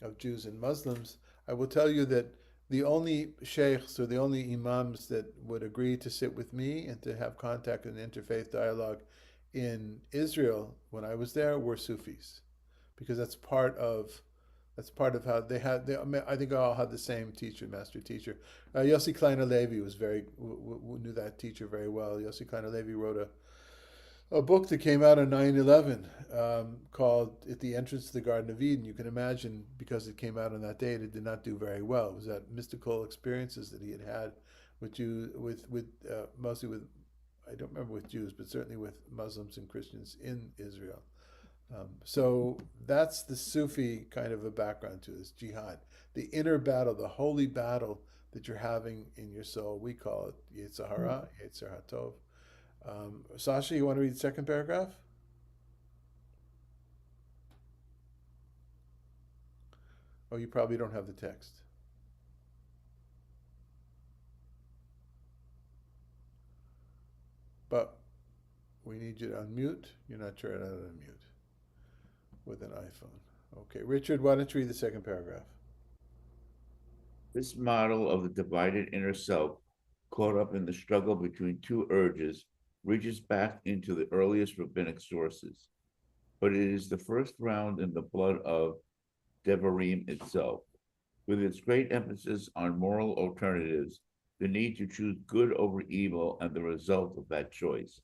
of Jews and Muslims. I will tell you that the only sheikhs or the only imams that would agree to sit with me and to have contact and interfaith dialogue in Israel when I was there were Sufis, because that's part of how they had. I think all had the same master teacher. Yossi Klein Halevi knew that teacher very well. Yossi Klein Halevi wrote a book that came out on 9/11 called "At the Entrance to the Garden of Eden." You can imagine, because it came out on that date, it did not do very well. It was that mystical experiences that he had with Jews, mostly with, I don't remember with Jews, but certainly with Muslims and Christians in Israel. So that's the Sufi kind of a background to this jihad, the inner battle, the holy battle that you're having in your soul. We call it Yetzer Hara, Yetzer HaTov. Sasha, you want to read the second paragraph? Oh, you probably don't have the text. But we need you to unmute. You're not sure how to unmute with an iPhone. Okay, Richard, why don't you read the second paragraph? This model of the divided inner self, caught up in the struggle between two urges, reaches back into the earliest rabbinic sources, but it is the first round in the blood of Devarim itself. With its great emphasis on moral alternatives, the need to choose good over evil and the result of that choice.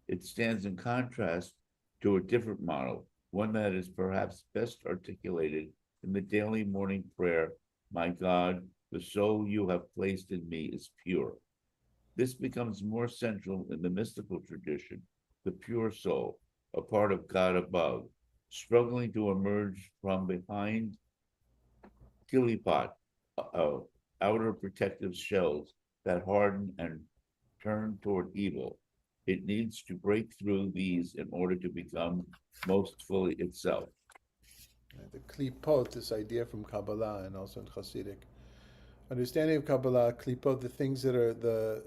It stands in contrast to a different model, one that is perhaps best articulated in the daily morning prayer, "My God, the soul you have placed in me is pure." This becomes more central in the mystical tradition, the pure soul, a part of God above, struggling to emerge from behind kilipot, outer protective shells that harden and turn toward evil. It needs to break through these in order to become most fully itself. The klipot, this idea from Kabbalah and also in Hasidic understanding of Kabbalah, klipot, the things that are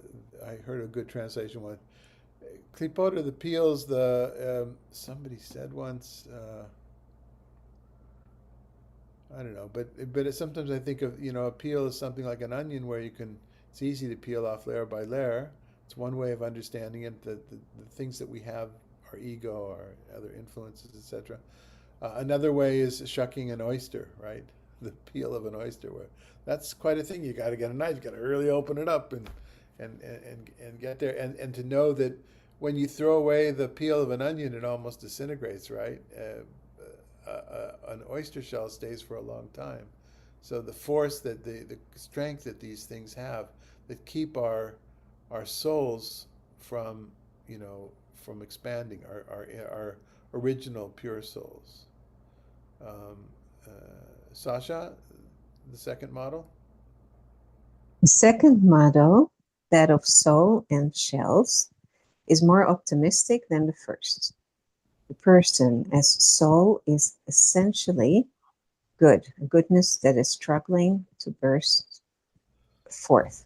I heard a good translation one. Klipot are the peels, somebody said once, I don't know, but sometimes I think of, a peel is something like an onion where it's easy to peel off layer by layer. It's one way of understanding it, the things that we have, our ego, our other influences, etc. Another way is shucking an oyster, right? The peel of an oyster, where that's quite a thing. You got to get a knife, you got to really open it up and get there, and to know that when you throw away the peel of an onion, it almost disintegrates, right? An oyster shell stays for a long time. So the force that the strength that these things have that keep our souls from expanding, our original pure souls. Sasha, the second model? The second model, that of soul and shells, is more optimistic than the first. The person as soul is essentially good, a goodness that is struggling to burst forth.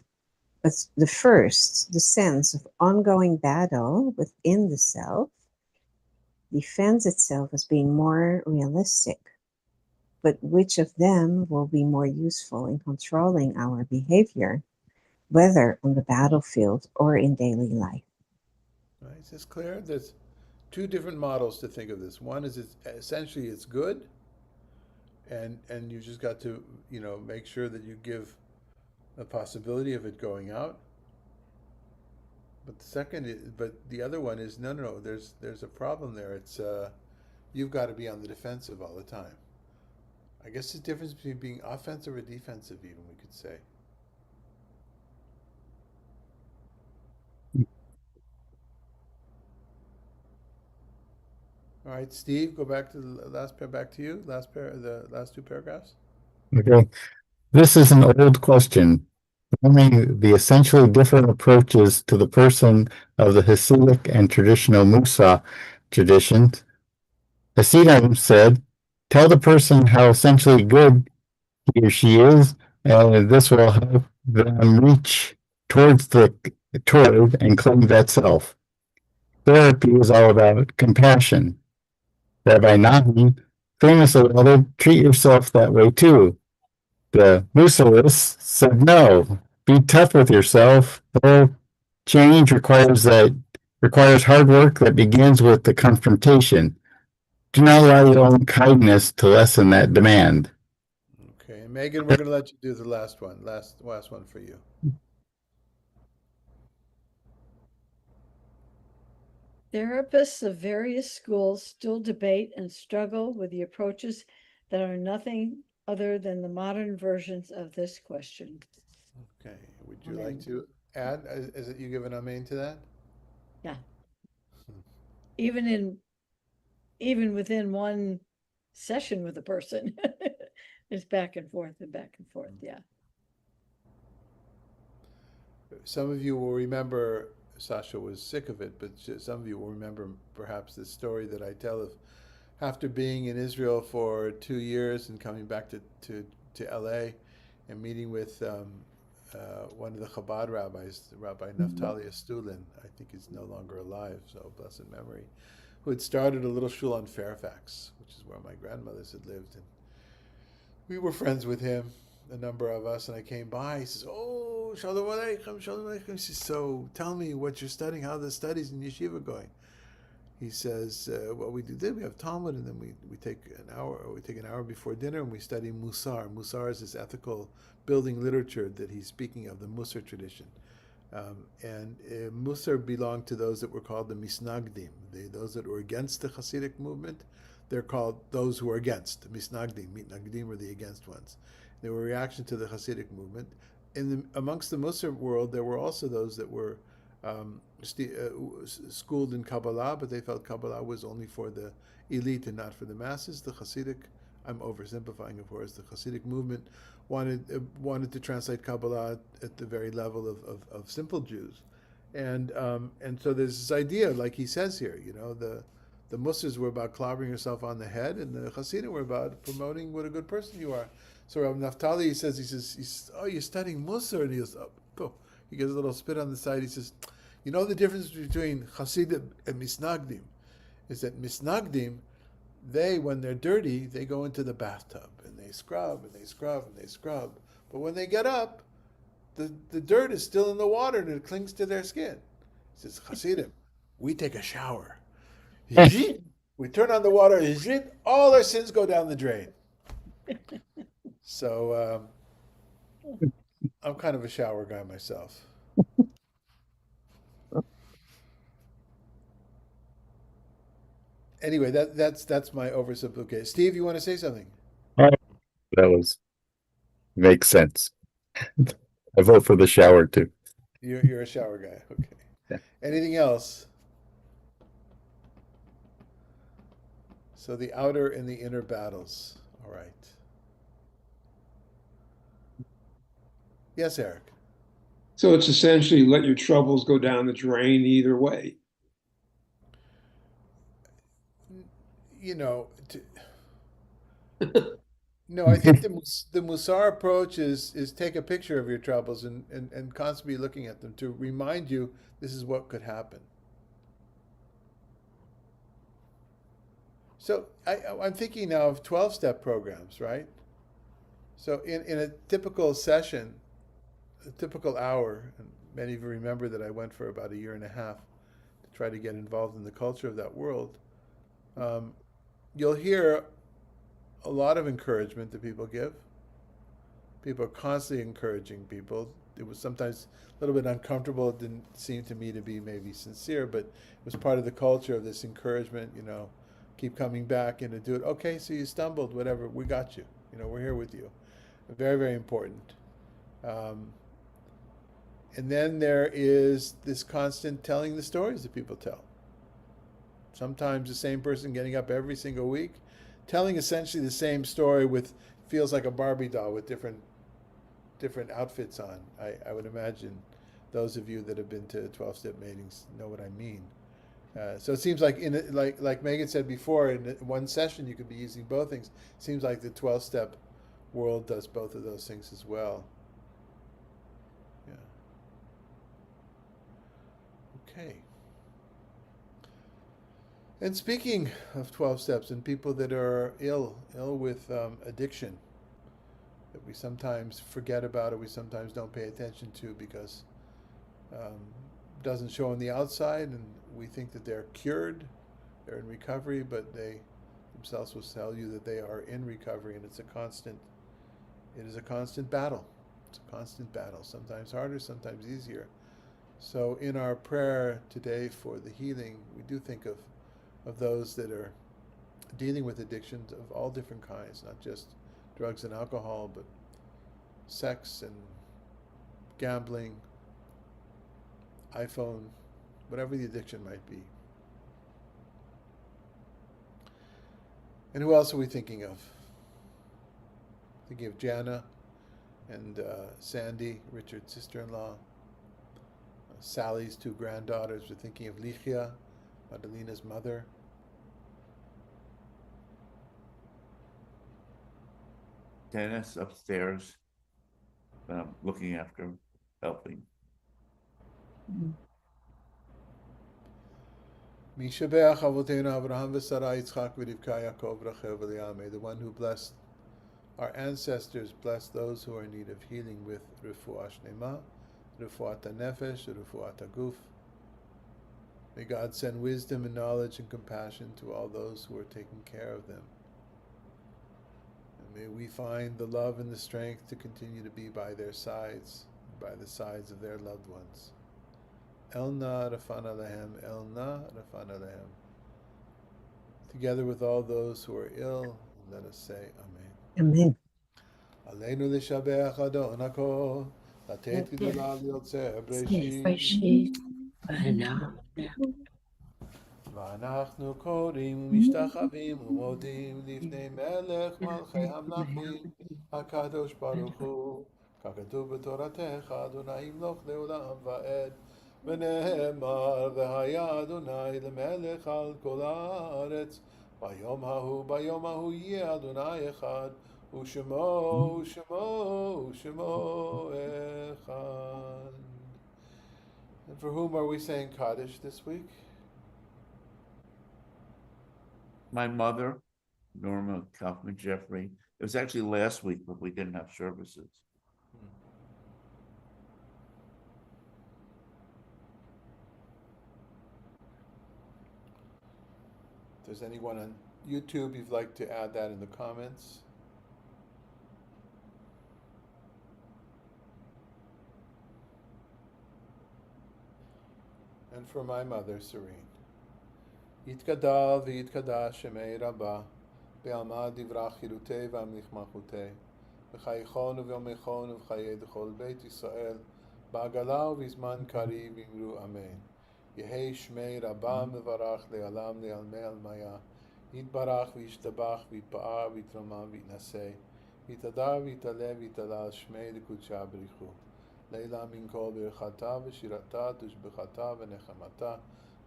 But the first, the sense of ongoing battle within the self, defends itself as being more realistic. But which of them will be more useful in controlling our behavior, whether on the battlefield or in daily life? Right? Is this clear? There's two different models to think of this. One is essentially it's good, and you just got to make sure that you give a possibility of it going out. But the other one is no. There's a problem there. It's you've got to be on the defensive all the time. I guess the difference between being offensive or defensive, even we could say. All right, Steve, go back to the last pair. Back to you. The last two paragraphs. Okay. This is an old question, forming the essentially different approaches to the person of the Hasidic and traditional Musa traditions. Hasidim said, tell the person how essentially good he or she is, and this will help them reach toward and claim that self. Therapy is all about compassion. Rabbi Nahi famously added, treat yourself that way too. The Musalists said, no, be tough with yourself. Whole change requires hard work that begins with the confrontation. Do not allow your own kindness to lessen that demand. Okay, and Megan, we're going to let you do the last one. Last one for you. Therapists of various schools still debate and struggle with the approaches that are nothing other than the modern versions of this question. Okay, would you like to add? Is it you give an amen to that? Yeah. Even within one session with a person, it's back and forth and back and forth. Yeah. Some of you will remember, Sasha was sick of it, but some of you will remember perhaps the story that I tell of after being in Israel for 2 years and coming back to LA and meeting with one of the Chabad rabbis, Rabbi Naftali Astulin, I think he's no longer alive, so blessed memory, who had started a little shul on Fairfax, which is where my grandmothers had lived. And we were friends with him, a number of us, and I came by. He says, oh, Shalom Aleichem, Shalom Aleichem. He says, so tell me what you're studying, how the studies in yeshiva going. He says, what we do, we have Talmud, and then we take an hour before dinner, and we study Musar. Musar is this ethical building literature that he's speaking of, the Musar tradition. And Musar belonged to those that were called the Misnagdim, those that were against the Hasidic movement. They're called those who are against, Misnagdim. Mitnagdim are the against ones. They were a reaction to the Hasidic movement. Amongst the Musar world, there were also those that were schooled in Kabbalah, but they felt Kabbalah was only for the elite and not for the masses. The Hasidic, I'm oversimplifying, of course, the Hasidic movement wanted to translate Kabbalah at the very level of simple Jews, and so there's this idea, like he says here, the Muslims were about clobbering yourself on the head, and the Hasidim were about promoting what a good person you are. So Rabbi Naftali, he says, oh, you're studying Musar, and he goes, oh, he gives a little spit on the side. He says, you know the difference between Hasidim and Misnagdim is that Misnagdim, when they're dirty, they go into the bathtub and they scrub and they scrub and they scrub. But when they get up, the dirt is still in the water and it clings to their skin. He says, Hasidim, we take a shower. We turn on the water, all our sins go down the drain. So I'm kind of a shower guy myself. Anyway, that's my oversimplification. Steve, you want to say something? That makes sense. I vote for the shower too. You're a shower guy. Okay. Yeah. Anything else? So the outer and the inner battles. All right. Yes, Eric. So it's essentially let your troubles go down the drain either way. No, I think the Musar approach is take a picture of your troubles and constantly looking at them to remind you this is what could happen. So I'm thinking now of 12-step programs, right? So in a typical session, a typical hour, and many of you remember that I went for about a year and a half to try to get involved in the culture of that world. You'll hear a lot of encouragement that people give. People are constantly encouraging people. It was sometimes a little bit uncomfortable. It didn't seem to me to be maybe sincere, but it was part of the culture of this encouragement, keep coming back and to do it. Okay, so you stumbled, whatever, we got you. We're here with you. Very, very important. And then there is this constant telling the stories that people tell. Sometimes the same person getting up every single week, telling essentially the same story with feels like a Barbie doll with different outfits on. I would imagine those of you that have been to 12-step meetings know what I mean. So it seems like like Megan said before, in one session you could be using both things. It seems like the 12-step world does both of those things as well. Yeah. Okay. And speaking of 12 steps and people that are ill with addiction, that we sometimes forget about or we sometimes don't pay attention to because it doesn't show on the outside, and we think that they're cured, they're in recovery, but they themselves will tell you that they are in recovery, and it is a constant battle. It's a constant battle, sometimes harder, sometimes easier. So in our prayer today for the healing, we do think of those that are dealing with addictions of all different kinds, not just drugs and alcohol, but sex and gambling, iPhone, whatever the addiction might be. And who else are we thinking of? Thinking of Jana and Sandy, Richard's sister-in-law, Sally's two granddaughters. We're thinking of Lichia, Madalina's mother. Dennis upstairs, looking after, helping. Mishabeach Avotenu Avraham v'Sara Yitzchak v'Rivka Yaakov Rachel v'Leah. May the one who blessed our ancestors bless those who are in need of healing with refuah shlema, refuat hanefesh, refuat haguf. May God send wisdom and knowledge and compassion to all those who are taking care of them. And may we find the love and the strength to continue to be by their sides, by the sides of their loved ones. Elna Rafana Lehem, Elna Rafana Lehem. Together with all those who are ill, let us say Amen. Amen. Aleinu l'shabeach Adon HaKol, לתת גדולה ליוצר בראשית. בראשית, ואנחנו קוראים ומשתחווים ומודים לפני מלך מלכי המלכים, הקדוש ברוך הוא, ככתוב בתורתך, אדוני ימלוך לעולם ועד. ונאמר, והיה אדוני למלך על כל הארץ, ביום ההוא יהיה אדוני אחד, ושמו אחד. And for whom are we saying Kaddish this week? My mother, Norma Kaufman Jeffrey. It was actually last week, but we didn't have services. If there's anyone on YouTube you'd like to add that in the comments. And for my mother, Serene. יתגדל ויתקדש שמי רבה, בעלמא דברה חירותי והמליך מלכותי, בחייכון וביומכון ובחיי דכל בית ישראל, בעגלה ובזמן קריב אמרו אמן. יהי שמי רבה מברך לעולם לעלמי עלמיה, יתברך וישתבח ויתפאר ויתרומם ויתנשא, יתהדר ויתעלה ויתהלל שמי לקודשה בריחו. לילה מן כל ברכתה ושירתה תושבחתה ונחמתה,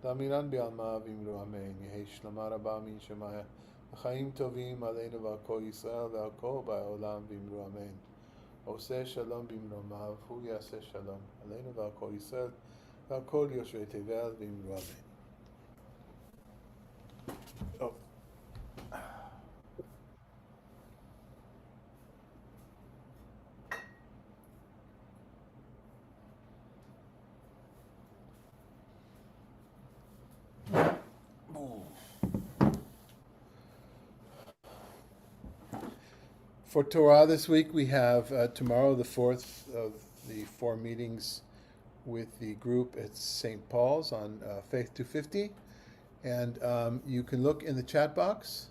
דאמירן בעלמא ואמרו אמן. יהי שלמה רבה מן שמיא Chaim tovim aleinu ועל כל ישראל ועל כל באי העולם ואמרו אמן. עושה שלום במרומיו, הוא יעשה שלום עלינו ועל כל ישראל ועל כל יושבי תבל ואמרו אמן. Oh. For Torah this week, we have tomorrow the fourth of the 4 meetings with the group at St. Paul's on Faith 250. And you can look in the chat box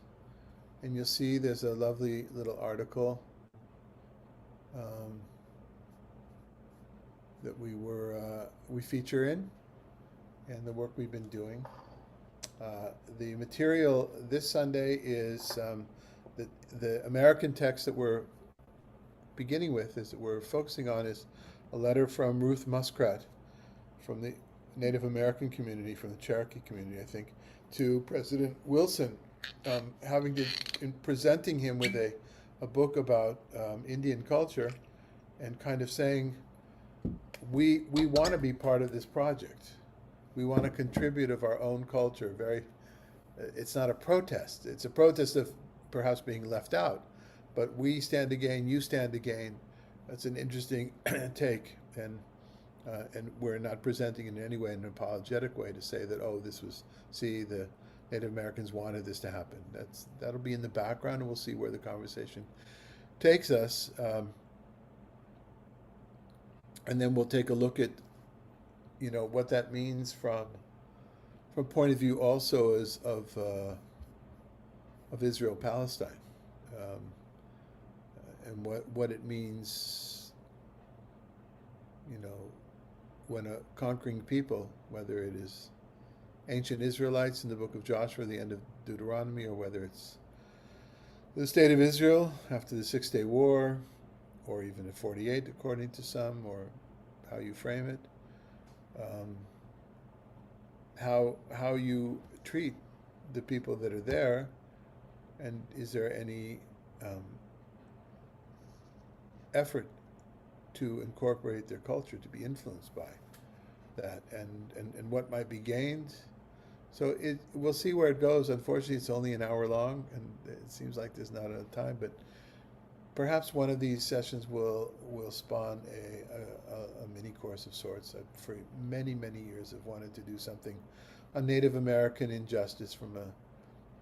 and you'll see there's a lovely little article that we feature in and the work we've been doing. The material this Sunday is the American text that we're beginning with, is that we're focusing on, is a letter from Ruth Muskrat from the Native American community, from the Cherokee community, I think, to President Wilson, presenting him with a book about Indian culture, and kind of saying, we want to be part of this project. We want to contribute of our own culture. It's not a protest. It's a protest of perhaps being left out, but we stand to gain, you stand to gain. That's an interesting take, and we're not presenting in any way in an apologetic way to say that, oh, the Native Americans wanted this to happen. That'll be in the background, and we'll see where the conversation takes us. And then we'll take a look at, what that means from point of view also of Israel-Palestine, and what it means, when a conquering people, whether it is ancient Israelites in the book of Joshua, the end of Deuteronomy, or whether it's the state of Israel after the 6-Day War, or even at 48, according to some, or how you frame it, how you treat the people that are there, and is there any effort to incorporate their culture, to be influenced by that, and what might be gained. So we'll see where it goes. Unfortunately, it's only an hour long, and it seems like there's not enough time, but perhaps one of these sessions will spawn a mini course of sorts. For many, many years I've wanted to do something on Native American injustice from a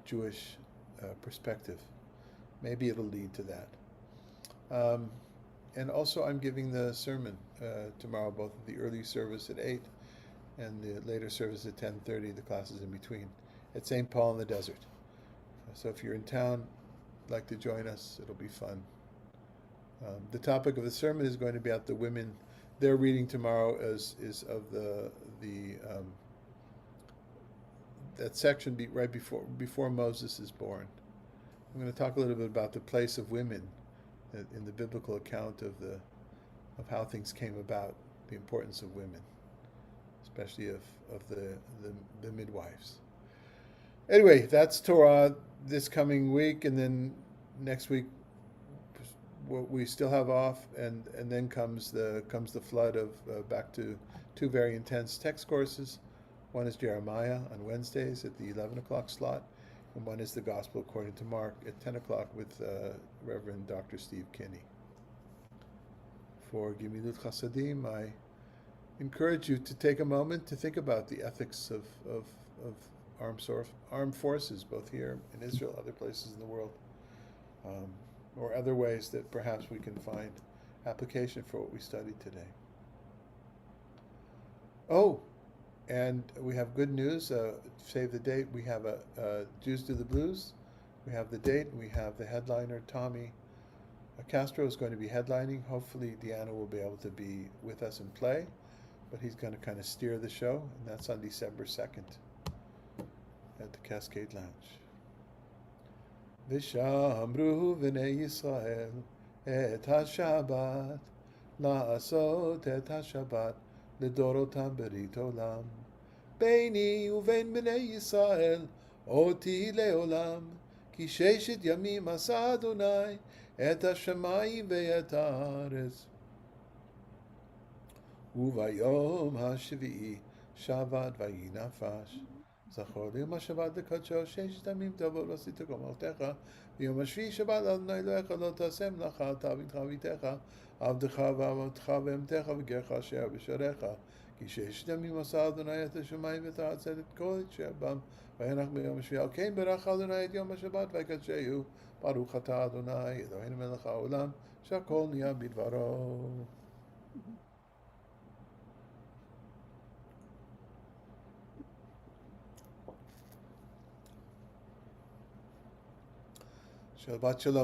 Jewish perspective. Maybe it'll lead to that. And also I'm giving the sermon tomorrow, both the early service at 8 and the later service at 10:30, the classes in between, at St. Paul in the Desert. So if you're in town, like to join us, it'll be fun. The topic of the sermon is going to be about the women. Their reading tomorrow is of that section right before Moses is born. I'm going to talk a little bit about the place of women in the biblical account of how things came about, the importance of women, especially of the midwives. Anyway, that's Torah this coming week, and then next week we still have off, and then comes the flood of back to 2 very intense text courses. One is Jeremiah on Wednesdays at the 11 o'clock slot, and one is the Gospel according to Mark at 10 o'clock with Reverend Dr. Steve Kinney. For Gemilut Chasadim, I encourage you to take a moment to think about the ethics of armed forces, both here in Israel, other places in the world, or other ways that perhaps we can find application for what we studied today. Oh, and we have good news. Save the date. We have Jews Do the Blues. We have the date. We have the headliner, Tommy Castro, is going to be headlining. Hopefully Deanna will be able to be with us and play, but he's going to kind of steer the show, and that's on December 2nd at the Cascade Lounge. V'shamru v'nei Yisrael et ha-Shabbat la'asot et ha-Shabbat לדורותם ברית עולם. ביני ובין בני ישראל אותי לעולם, כי ששת ימים עשה אדוני את השמיים ואת הארץ. וביום השביעי שבת ויהי נפש. זכור ליום השבת לקדשו, ששת ימים תבוא ועשית כל מלאכתך, ביום השביעי שבת אדוני אלוהיך לא תעשה מלאכה, אתה ובנך וביתך, עבדך ואמתך ואמתך וגרך אשר בשעריך. כי ששת ימים עשה אדוני את השמיים ואת הארץ את כל אשר בם, וינח ביום השביעי. על כן ברך אדוני את יום השבת ויקדשהו. ברוך אתה אדוני אלוהינו מלך העולם, שהכל נהיה בדברו. שבת שלום.